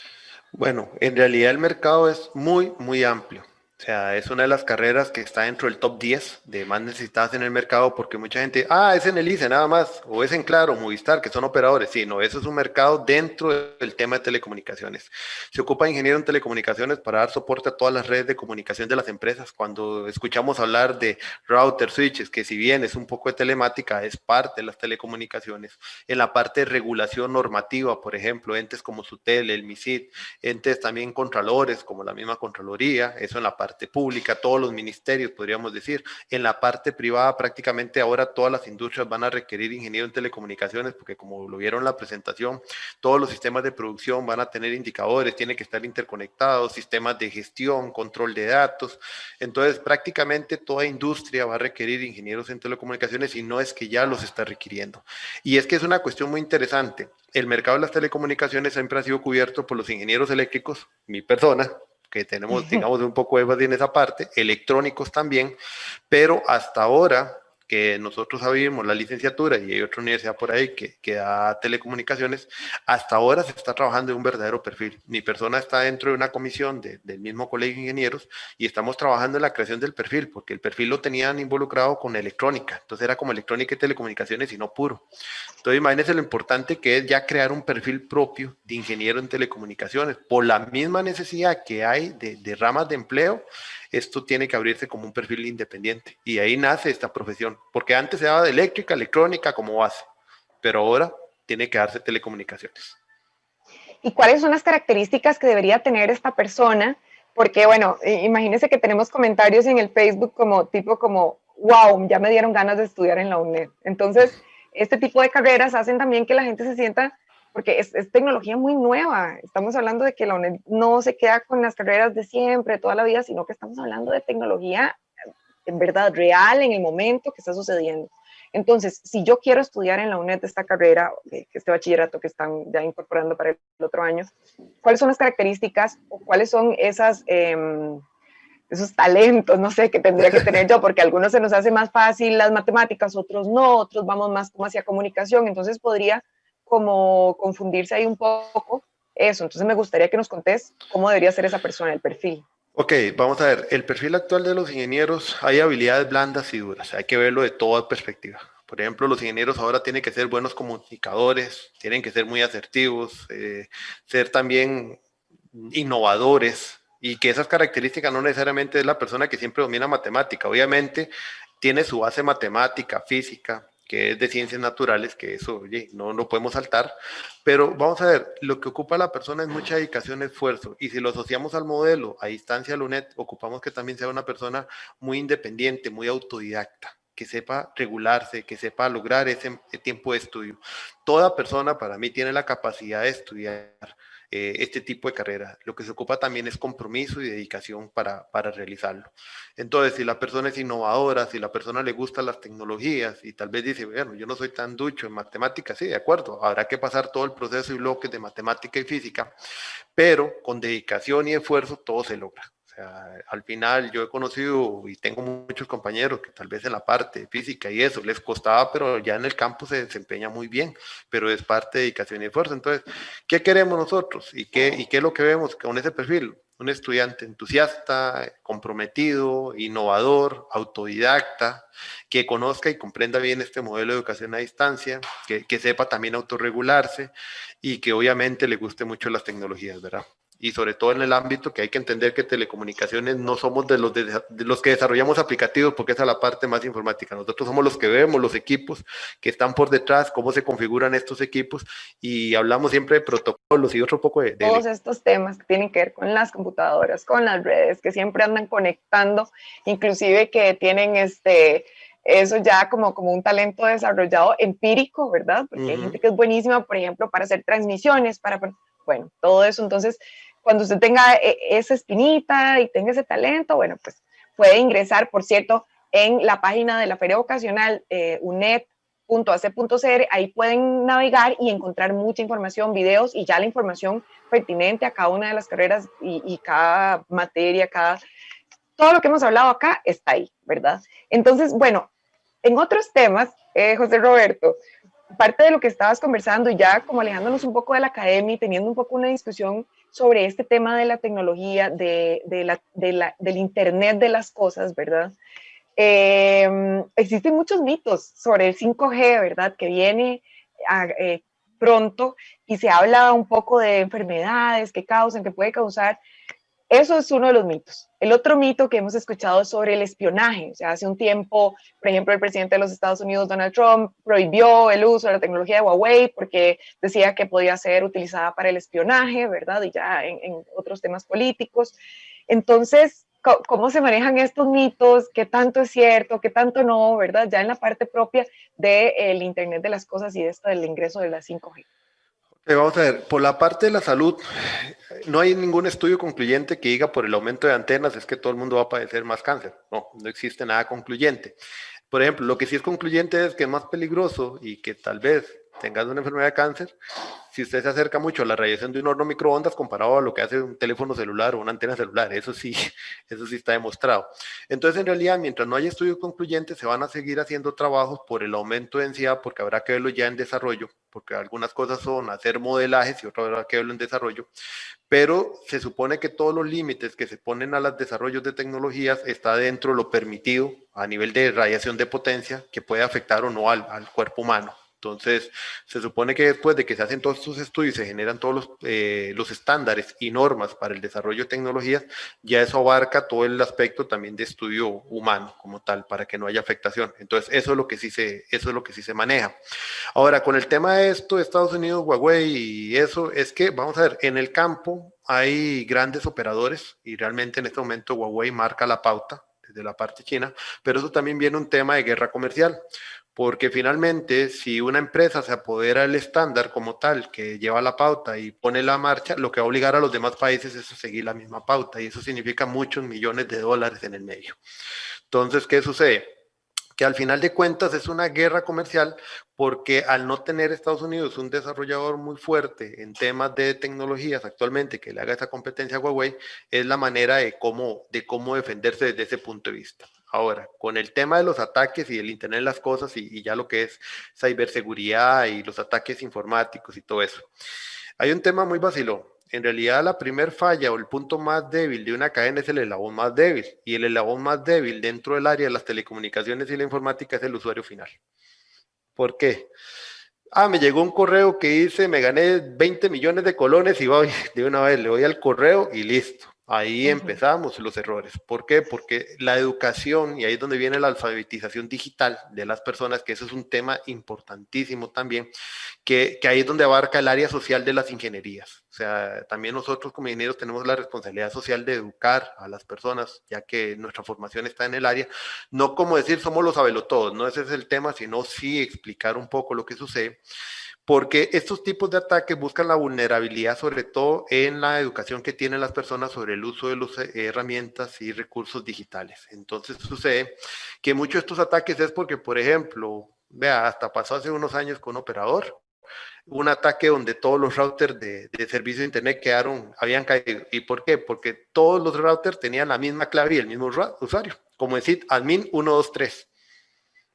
Bueno, en realidad el mercado es muy, muy amplio. O sea, es una de las carreras que está dentro del top 10 de más necesitadas en el mercado porque mucha gente, es en el ICE nada más, o es en Claro, Movistar, que son operadores. Sí, no, eso es un mercado dentro del tema de telecomunicaciones. Se ocupa ingeniero en telecomunicaciones para dar soporte a todas las redes de comunicación de las empresas. Cuando escuchamos hablar de router, switches, que si bien es un poco de telemática, es parte de las telecomunicaciones. En la parte de regulación normativa, por ejemplo, entes como SUTEL, el MISID, entes también contralores, como la misma Contraloría, eso en la parte pública, todos los ministerios, podríamos decir. En la parte privada, prácticamente ahora todas las industrias van a requerir ingeniero en telecomunicaciones, porque como lo vieron en la presentación, todos los sistemas de producción van a tener indicadores, tienen que estar interconectados, sistemas de gestión, control de datos. Entonces, prácticamente toda industria va a requerir ingenieros en telecomunicaciones y no es que ya los está requiriendo. Y es que es una cuestión muy interesante. El mercado de las telecomunicaciones siempre ha sido cubierto por los ingenieros eléctricos, mi persona, que tenemos, digamos, un poco de énfasis en esa parte, electrónicos también, pero hasta ahora que nosotros abrimos la licenciatura y hay otra universidad por ahí que da telecomunicaciones, hasta ahora se está trabajando en un verdadero perfil. Mi persona está dentro de una comisión del mismo colegio de ingenieros y estamos trabajando en la creación del perfil, porque el perfil lo tenían involucrado con electrónica, entonces era como electrónica y telecomunicaciones y no puro. Entonces imagínense lo importante que es ya crear un perfil propio de ingeniero en telecomunicaciones, por la misma necesidad que hay de ramas de empleo. Esto tiene que abrirse como un perfil independiente y ahí nace esta profesión, porque antes se daba de eléctrica, electrónica como base, pero ahora tiene que darse telecomunicaciones. ¿Y cuáles son las características que debería tener esta persona? Porque, bueno, imagínense que tenemos comentarios en el Facebook como, wow, ya me dieron ganas de estudiar en la UNED. Entonces, este tipo de carreras hacen también que la gente se sienta, porque es tecnología muy nueva. Estamos hablando de que la UNED no se queda con las carreras de siempre, toda la vida, sino que estamos hablando de tecnología en verdad real en el momento que está sucediendo. Entonces, si yo quiero estudiar en la UNED esta carrera, este bachillerato que están ya incorporando para el otro año, ¿cuáles son las características o cuáles son esos talentos, no sé, que tendría que tener yo? Porque a algunos se nos hace más fácil las matemáticas, otros no, otros vamos más como hacia comunicación, entonces podría como confundirse ahí un poco eso. Entonces me gustaría que nos contés cómo debería ser esa persona, el perfil. Ok, vamos a ver, el perfil actual de los ingenieros, hay habilidades blandas y duras, hay que verlo de toda perspectiva. Por ejemplo, los ingenieros ahora tienen que ser buenos comunicadores, tienen que ser muy asertivos, ser también innovadores, y que esas características no necesariamente es la persona que siempre domina matemática, obviamente tiene su base matemática, física, que es de ciencias naturales, que eso, oye, no lo podemos saltar, pero vamos a ver, lo que ocupa la persona es mucha dedicación, esfuerzo, y si lo asociamos al modelo, a distancia a la UNED, ocupamos que también sea una persona muy independiente, muy autodidacta, que sepa regularse, que sepa lograr ese tiempo de estudio. Toda persona para mí tiene la capacidad de estudiar. este tipo de carrera. Lo que se ocupa también es compromiso y dedicación para realizarlo. Entonces, si la persona es innovadora, si la persona le gustan las tecnologías y tal vez dice, bueno, yo no soy tan ducho en matemáticas, sí, de acuerdo, habrá que pasar todo el proceso y bloques de matemática y física, pero con dedicación y esfuerzo todo se logra. O sea, al final yo he conocido y tengo muchos compañeros que tal vez en la parte física y eso les costaba, pero ya en el campo se desempeña muy bien, pero es parte de dedicación y esfuerzo. Entonces, ¿qué queremos nosotros? ¿Y qué es lo que vemos con ese perfil? Un estudiante entusiasta, comprometido, innovador, autodidacta, que conozca y comprenda bien este modelo de educación a distancia, que sepa también autorregularse y que obviamente le guste mucho las tecnologías, ¿verdad? Y sobre todo en el ámbito que hay que entender que telecomunicaciones no somos de los que desarrollamos aplicativos, porque esa es la parte más informática. Nosotros somos los que vemos los equipos que están por detrás, cómo se configuran estos equipos, y hablamos siempre de protocolos y otro poco de todos estos temas que tienen que ver con las computadoras, con las redes, que siempre andan conectando, inclusive que tienen eso ya como un talento desarrollado empírico, ¿verdad? Porque hay gente que es buenísima, por ejemplo, para hacer transmisiones, bueno, todo eso. Entonces, cuando usted tenga esa espinita y tenga ese talento, bueno, pues puede ingresar, por cierto, en la página de la Feria Vocacional, UNED.ac.cr, ahí pueden navegar y encontrar mucha información, videos y ya la información pertinente a cada una de las carreras y cada materia, todo lo que hemos hablado acá está ahí, ¿verdad? Entonces, bueno, en otros temas, José Roberto, parte de lo que estabas conversando y ya como alejándonos un poco de la academia y teniendo un poco una discusión sobre este tema de la tecnología, del Internet de las cosas, ¿verdad? Existen muchos mitos sobre el 5G, ¿verdad? Que viene pronto y se habla un poco de enfermedades que causan, que puede causar. Eso es uno de los mitos. El otro mito que hemos escuchado es sobre el espionaje. O sea, hace un tiempo, por ejemplo, el presidente de los Estados Unidos, Donald Trump, prohibió el uso de la tecnología de Huawei porque decía que podía ser utilizada para el espionaje, ¿verdad? Y ya en otros temas políticos. Entonces, ¿cómo se manejan estos mitos? ¿Qué tanto es cierto? ¿Qué tanto no? ¿Verdad? Ya en la parte propia del Internet de las cosas y del ingreso de la 5G. Vamos a ver, por la parte de la salud, no hay ningún estudio concluyente que diga por el aumento de antenas es que todo el mundo va a padecer más cáncer. No, no existe nada concluyente. Por ejemplo, lo que sí es concluyente es que es más peligroso y que tal vez tengas una enfermedad de cáncer si usted se acerca mucho a la radiación de un horno microondas comparado a lo que hace un teléfono celular o una antena celular. Eso sí está demostrado. Entonces, en realidad, mientras no haya estudios concluyentes, se van a seguir haciendo trabajos por el aumento de densidad, porque habrá que verlo ya en desarrollo, porque algunas cosas son hacer modelajes y otras habrá que verlo en desarrollo, pero se supone que todos los límites que se ponen a los desarrollos de tecnologías está dentro de lo permitido a nivel de radiación de potencia que puede afectar o no al cuerpo humano. Entonces, se supone que después de que se hacen todos estos estudios, se generan todos los estándares y normas para el desarrollo de tecnologías, ya eso abarca todo el aspecto también de estudio humano como tal, para que no haya afectación. Entonces, eso es lo que sí se maneja. Ahora, con el tema de esto de Estados Unidos, Huawei y eso, es que, vamos a ver, en el campo hay grandes operadores y realmente en este momento Huawei marca la pauta desde la parte china, pero eso también viene un tema de guerra comercial. Porque finalmente, si una empresa se apodera del estándar como tal, que lleva la pauta y pone la marcha, lo que va a obligar a los demás países es a seguir la misma pauta, y eso significa muchos millones de dólares en el medio. Entonces, ¿qué sucede? Que al final de cuentas es una guerra comercial, porque al no tener Estados Unidos un desarrollador muy fuerte en temas de tecnologías actualmente que le haga esa competencia a Huawei, es la manera de cómo defenderse desde ese punto de vista. Ahora, con el tema de los ataques y el Internet de las cosas y ya lo que es ciberseguridad y los ataques informáticos y todo eso, hay un tema muy vacilón. En realidad, la primer falla o el punto más débil de una cadena es el eslabón más débil, y el eslabón más débil dentro del área de las telecomunicaciones y la informática es el usuario final. ¿Por qué? Me llegó un correo que dice, me gané 20 millones de colones y voy de una vez, le voy al correo y listo. Ahí empezamos los errores. ¿Por qué? Porque la educación, y ahí es donde viene la alfabetización digital de las personas, que eso es un tema importantísimo también, que ahí es donde abarca el área social de las ingenierías. O sea, también nosotros como ingenieros tenemos la responsabilidad social de educar a las personas, ya que nuestra formación está en el área. No como decir somos los sabelotodos, no ese es el tema, sino sí explicar un poco lo que sucede. porque estos tipos de ataques buscan la vulnerabilidad, sobre todo en la educación que tienen las personas sobre el uso de las herramientas y recursos digitales. Entonces sucede que muchos de estos ataques es porque, por ejemplo, vea, hasta pasó hace unos años con un operador, un ataque donde todos los routers de servicio de internet habían caído. ¿Y por qué? Porque todos los routers tenían la misma clave y el mismo usuario, como decir admin 123.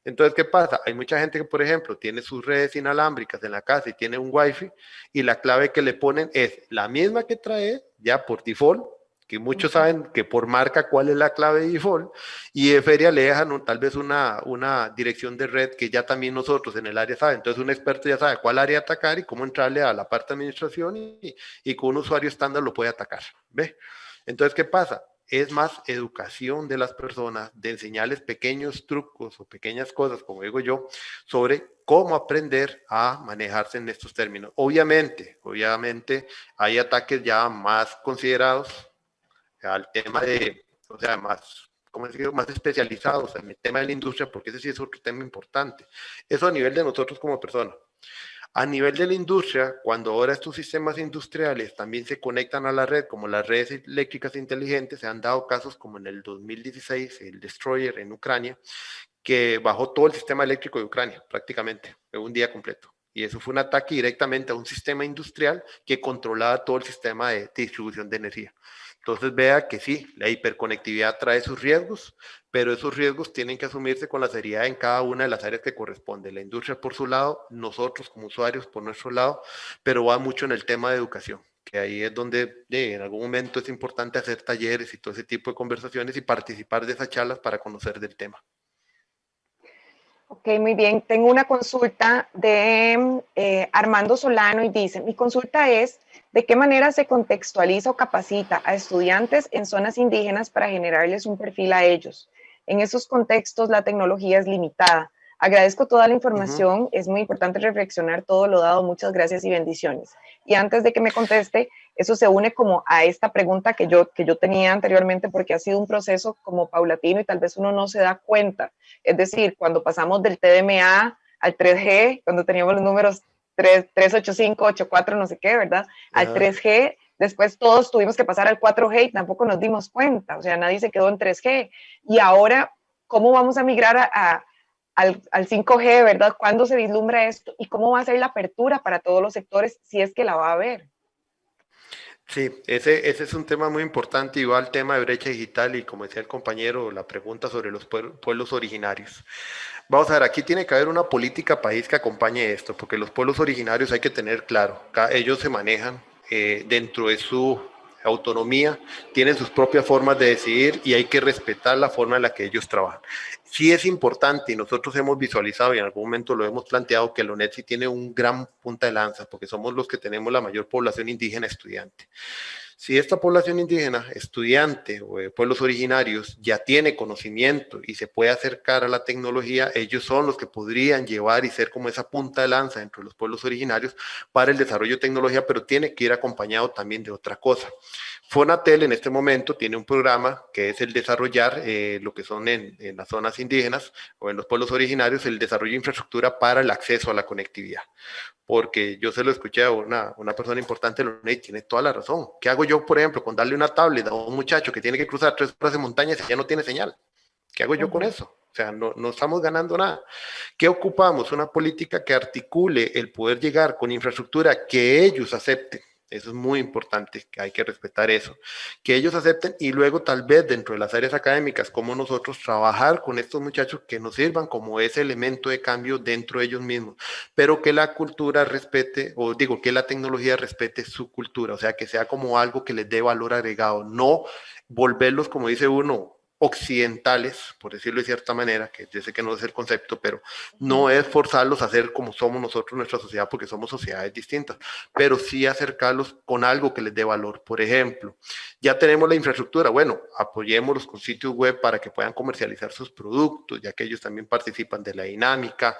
Entonces, ¿qué pasa? Hay mucha gente que, por ejemplo, tiene sus redes inalámbricas en la casa y tiene un Wi-Fi y la clave que le ponen es la misma que trae ya por default, que muchos saben que por marca cuál es la clave de default, y de feria le dejan tal vez una dirección de red que ya también nosotros en el área saben. Entonces un experto ya sabe cuál área atacar y cómo entrarle a la parte de administración y con un usuario estándar lo puede atacar. ¿Ve? Entonces, ¿qué pasa? Es más educación de las personas, de enseñarles pequeños trucos o pequeñas cosas, como digo yo, sobre cómo aprender a manejarse en estos términos. Obviamente hay ataques ya más considerados al tema de, o sea, más, ¿cómo decirlo?, más especializados en el tema de la industria, porque ese sí es otro tema importante. Eso a nivel de nosotros como personas. A nivel de la industria, cuando ahora estos sistemas industriales también se conectan a la red, como las redes eléctricas inteligentes, se han dado casos como en el 2016, el Destroyer en Ucrania, que bajó todo el sistema eléctrico de Ucrania, prácticamente, en un día completo. Y eso fue un ataque directamente a un sistema industrial que controlaba todo el sistema de distribución de energía. Entonces vea que sí, la hiperconectividad trae sus riesgos, pero esos riesgos tienen que asumirse con la seriedad en cada una de las áreas que corresponde. La industria por su lado, nosotros como usuarios por nuestro lado, pero va mucho en el tema de educación, que ahí es donde en algún momento es importante hacer talleres y todo ese tipo de conversaciones y participar de esas charlas para conocer del tema. Ok, muy bien. Tengo una consulta de Armando Solano y dice, mi consulta es, ¿de qué manera se contextualiza o capacita a estudiantes en zonas indígenas para generarles un perfil a ellos? En esos contextos la tecnología es limitada. Agradezco toda la información, es muy importante reflexionar todo lo dado, muchas gracias y bendiciones. Y antes de que me conteste, eso se une como a esta pregunta que yo tenía anteriormente, porque ha sido un proceso como paulatino y tal vez uno no se da cuenta. Es decir, cuando pasamos del TDMA al 3G, cuando teníamos los números 385, 84, no sé qué, ¿verdad? Al 3G, después todos tuvimos que pasar al 4G y tampoco nos dimos cuenta, o sea, nadie se quedó en 3G. Y ahora, ¿cómo vamos a migrar al 5G, ¿verdad? ¿Cuándo se vislumbra esto? ¿Y cómo va a ser la apertura para todos los sectores si es que la va a haber? Sí, ese es un tema muy importante, igual el tema de brecha digital y como decía el compañero, la pregunta sobre los pueblos originarios. Vamos a ver, aquí tiene que haber una política país que acompañe esto, porque los pueblos originarios hay que tener claro, ellos se manejan dentro de su autonomía, tienen sus propias formas de decidir y hay que respetar la forma en la que ellos trabajan. Sí es importante y nosotros hemos visualizado y en algún momento lo hemos planteado que el ONET sí tiene un gran punta de lanza porque somos los que tenemos la mayor población indígena estudiante. Si esta población indígena, estudiante o de pueblos originarios ya tiene conocimiento y se puede acercar a la tecnología, ellos son los que podrían llevar y ser como esa punta de lanza dentro de los pueblos originarios para el desarrollo de tecnología, pero tiene que ir acompañado también de otra cosa. Fonatel en este momento tiene un programa que es el desarrollar lo que son en las zonas indígenas o en los pueblos originarios, el desarrollo de infraestructura para el acceso a la conectividad. Porque yo se lo escuché a una persona importante, y tiene toda la razón. ¿Qué hago yo, por ejemplo, con darle una tablet a un muchacho que tiene que cruzar 3 horas de montañas y ya no tiene señal? ¿Qué hago yo con eso? O sea, no estamos ganando nada. ¿Qué ocupamos? Una política que articule el poder llegar con infraestructura que ellos acepten. Eso es muy importante, que hay que respetar eso. Que ellos acepten y luego tal vez dentro de las áreas académicas, como nosotros, trabajar con estos muchachos que nos sirvan como ese elemento de cambio dentro de ellos mismos, pero que la cultura respete, o digo, que la tecnología respete su cultura, o sea, que sea como algo que les dé valor agregado, no volverlos, como dice uno, occidentales, por decirlo de cierta manera, que yo sé que no es el concepto, pero no es forzarlos a ser como somos nosotros, nuestra sociedad, porque somos sociedades distintas, pero sí acercarlos con algo que les dé valor. Por ejemplo, ya tenemos la infraestructura, bueno, apoyémoslos con sitios web para que puedan comercializar sus productos, ya que ellos también participan de la dinámica,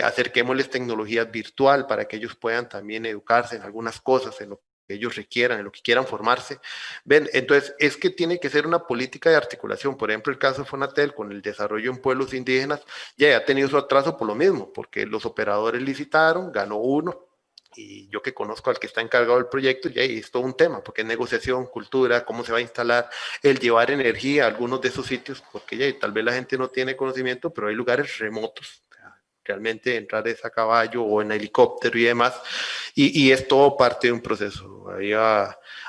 acerquémosles tecnología virtual para que ellos puedan también educarse en algunas cosas, en lo que ellos requieran, en lo que quieran formarse. Ven, entonces es que tiene que ser una política de articulación. Por ejemplo, el caso de Fonatel con el desarrollo en pueblos indígenas ya ha tenido su atraso por lo mismo, porque los operadores licitaron, ganó uno, y yo que conozco al que está encargado del proyecto, ya es todo un tema, porque es negociación, cultura, cómo se va a instalar, el llevar energía a algunos de esos sitios, porque ya tal vez la gente no tiene conocimiento, pero hay lugares remotos. Realmente entrar es a caballo o en helicóptero y demás, y es todo parte de un proceso.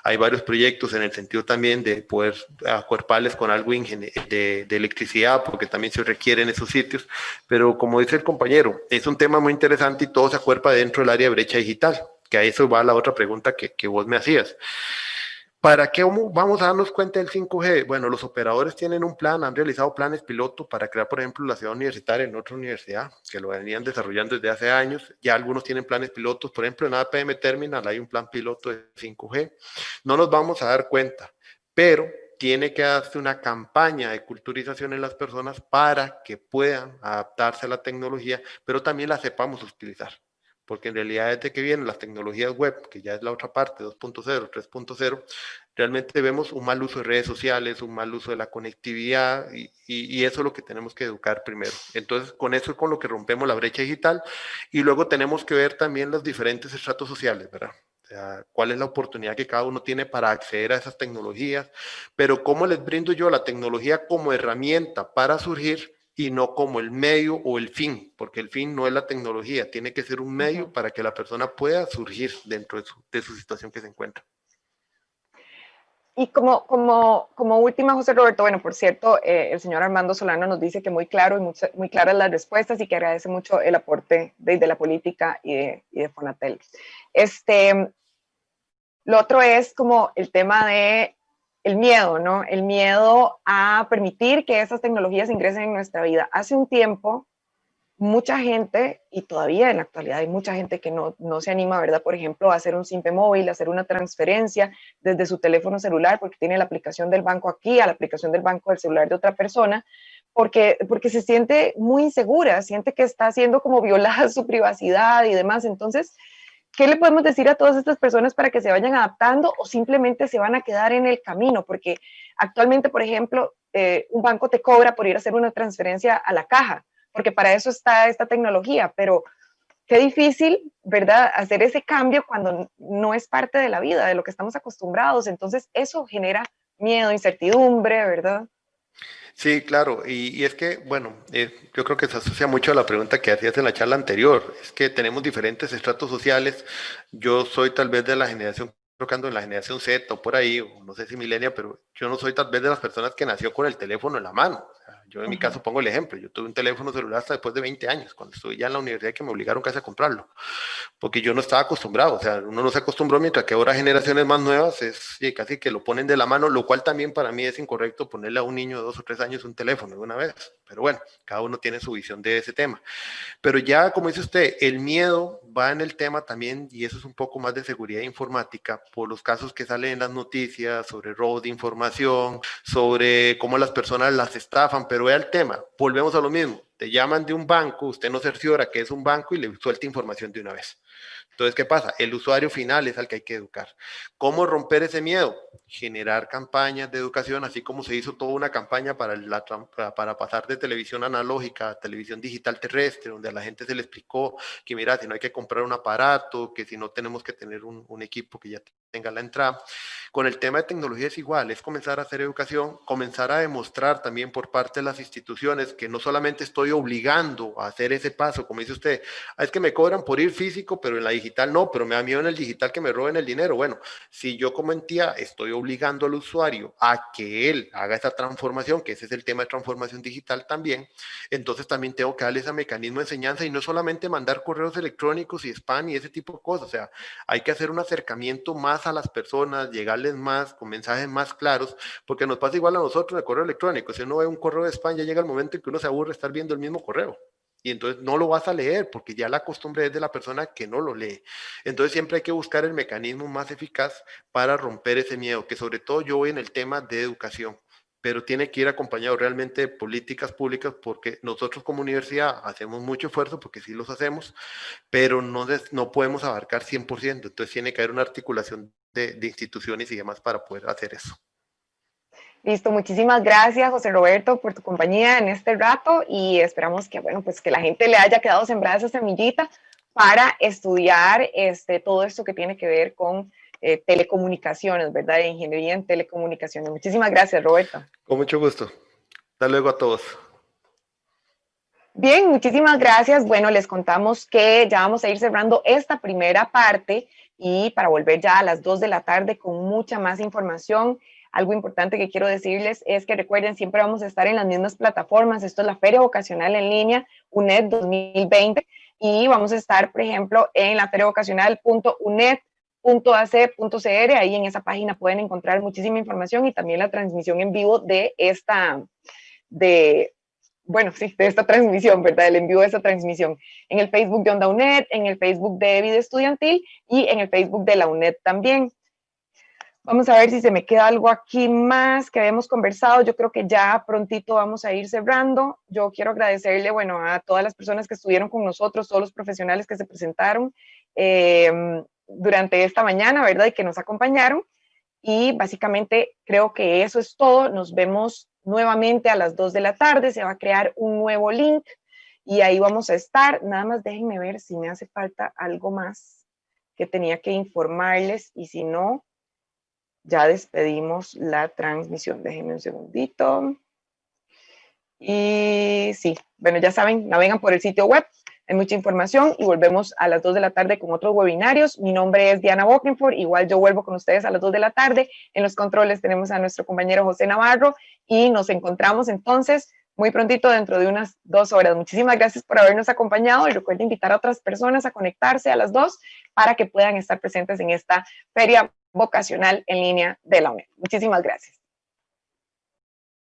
Hay varios proyectos en el sentido también de poder acuerparles con algo de electricidad, porque también se requiere en esos sitios, pero como dice el compañero, es un tema muy interesante y todo se acuerpa dentro del área de brecha digital, que a eso va la otra pregunta que vos me hacías. ¿Para qué vamos a darnos cuenta del 5G? Bueno, los operadores tienen un plan, han realizado planes piloto para crear, por ejemplo, la ciudad universitaria en otra universidad, que lo venían desarrollando desde hace años. Ya algunos tienen planes pilotos, por ejemplo, en APM Terminal hay un plan piloto de 5G. No nos vamos a dar cuenta, pero tiene que darse una campaña de culturización en las personas para que puedan adaptarse a la tecnología, pero también la sepamos utilizar. Porque en realidad desde que vienen las tecnologías web, que ya es la otra parte, 2.0, 3.0, realmente vemos un mal uso de redes sociales, un mal uso de la conectividad, y eso es lo que tenemos que educar primero. Entonces, con eso es con lo que rompemos la brecha digital, y luego tenemos que ver también los diferentes estratos sociales, ¿verdad? O sea, cuál es la oportunidad que cada uno tiene para acceder a esas tecnologías, pero cómo les brindo yo la tecnología como herramienta para surgir, y no como el medio o el fin, porque el fin no es la tecnología, tiene que ser un medio para que la persona pueda surgir dentro de su situación que se encuentra. Y como última, José Roberto, bueno, por cierto, el señor Armando Solano nos dice que muy claro y muy claras las respuestas y que agradece mucho el aporte de la política y de Fonatel. Lo otro es como el tema de el miedo, ¿no? El miedo a permitir que esas tecnologías ingresen en nuestra vida. Hace un tiempo, mucha gente, y todavía en la actualidad hay mucha gente que no se anima, ¿verdad? Por ejemplo, a hacer un simpe móvil, a hacer una transferencia desde su teléfono celular, porque tiene la aplicación del banco aquí, a la aplicación del banco del celular de otra persona, porque se siente muy insegura, siente que está siendo como violada su privacidad y demás. Entonces, ¿qué le podemos decir a todas estas personas para que se vayan adaptando o simplemente se van a quedar en el camino? Porque actualmente, por ejemplo, un banco te cobra por ir a hacer una transferencia a la caja, porque para eso está esta tecnología, pero qué difícil, ¿verdad?, hacer ese cambio cuando no es parte de la vida, de lo que estamos acostumbrados. Entonces, eso genera miedo, incertidumbre, ¿verdad? Sí, claro, y es que, bueno, yo creo que se asocia mucho a la pregunta que hacías en la charla anterior, es que tenemos diferentes estratos sociales. Yo soy tal vez de la generación, creo que ando en la generación Z o por ahí, o no sé si milenia, pero yo no soy tal vez de las personas que nació con el teléfono en la mano. O sea, yo en mi caso pongo el ejemplo, yo tuve un teléfono celular hasta después de 20 años, cuando estuve ya en la universidad, que me obligaron casi a comprarlo, porque yo no estaba acostumbrado. O sea, uno no se acostumbró, mientras que ahora generaciones más nuevas es casi que lo ponen de la mano, lo cual también para mí es incorrecto ponerle a un niño de 2 o 3 años un teléfono de una vez, pero bueno, cada uno tiene su visión de ese tema. Pero ya, como dice usted, el miedo va en el tema también, y eso es un poco más de seguridad informática, por los casos que salen en las noticias sobre robo de información, sobre cómo las personas las estafan. Pero vea el tema, volvemos a lo mismo, te llaman de un banco, usted no cerciora que es un banco y le suelta información de una vez. Entonces, ¿qué pasa? El usuario final es al que hay que educar. ¿Cómo romper ese miedo? Generar campañas de educación, así como se hizo toda una campaña para pasar de televisión analógica a televisión digital terrestre, donde a la gente se le explicó que mira, si no hay que comprar un aparato, que si no tenemos que tener un equipo que ya tenga la entrada. Con el tema de tecnología es igual, es comenzar a hacer educación, comenzar a demostrar también por parte de las instituciones que no solamente estoy obligando a hacer ese paso, como dice usted, es que me cobran por ir físico, pero en la digital no, pero me da miedo en el digital que me roben el dinero. Bueno, si yo como entidad estoy obligando al usuario a que él haga esa transformación, que ese es el tema de transformación digital también, entonces también tengo que darle ese mecanismo de enseñanza y no solamente mandar correos electrónicos y spam y ese tipo de cosas. O sea, hay que hacer un acercamiento más a las personas, llegarles más con mensajes más claros, porque nos pasa igual a nosotros el correo electrónico. Si uno ve un correo de spam, ya llega el momento en que uno se aburre de estar viendo el mismo correo. Y entonces no lo vas a leer porque ya la costumbre es de la persona que no lo lee. Entonces siempre hay que buscar el mecanismo más eficaz para romper ese miedo, que sobre todo yo voy en el tema de educación, pero tiene que ir acompañado realmente de políticas públicas, porque nosotros como universidad hacemos mucho esfuerzo, porque sí los hacemos, pero no podemos abarcar 100%, entonces tiene que haber una articulación de instituciones y demás para poder hacer eso. Listo, muchísimas gracias, José Roberto, por tu compañía en este rato y esperamos que, bueno, pues que la gente le haya quedado sembrada esa semillita para estudiar todo esto que tiene que ver con telecomunicaciones, ¿verdad? Ingeniería en telecomunicaciones. Muchísimas gracias, Roberto. Con mucho gusto. Hasta luego a todos. Bien, muchísimas gracias. Bueno, les contamos que ya vamos a ir cerrando esta primera parte y para volver ya a las 2 de la tarde con mucha más información. Algo importante que quiero decirles es que recuerden, siempre vamos a estar en las mismas plataformas. Esto es la Feria Vocacional en Línea, UNED 2020, y vamos a estar, por ejemplo, en la feriavocacional.uned.ac.cr. Ahí en esa página pueden encontrar muchísima información y también la transmisión en vivo de esta transmisión, ¿verdad? El envío de esta transmisión en el Facebook de Onda UNED, en el Facebook de Vida Estudiantil y en el Facebook de la UNED también. Vamos a ver si se me queda algo aquí más que habíamos conversado. Yo creo que ya prontito vamos a ir cerrando. Yo quiero agradecerle, bueno, a todas las personas que estuvieron con nosotros, todos los profesionales que se presentaron durante esta mañana, ¿verdad? Y que nos acompañaron. Y básicamente creo que eso es todo. Nos vemos nuevamente a las 2 de la tarde. Se va a crear un nuevo link y ahí vamos a estar. Nada más déjenme ver si me hace falta algo más que tenía que informarles y si no, ya despedimos la transmisión. Déjenme un segundito. Y sí, bueno, ya saben, navegan por el sitio web. Hay mucha información y volvemos a las 2 de la tarde con otros webinarios. Mi nombre es Diana Bokenford. Igual yo vuelvo con ustedes a las 2 de la tarde. En los controles tenemos a nuestro compañero José Navarro y nos encontramos entonces muy prontito dentro de unas 2 horas. Muchísimas gracias por habernos acompañado y recuerden invitar a otras personas a conectarse a las 2 para que puedan estar presentes en esta feria vocacional en línea de la UNED. Muchísimas gracias.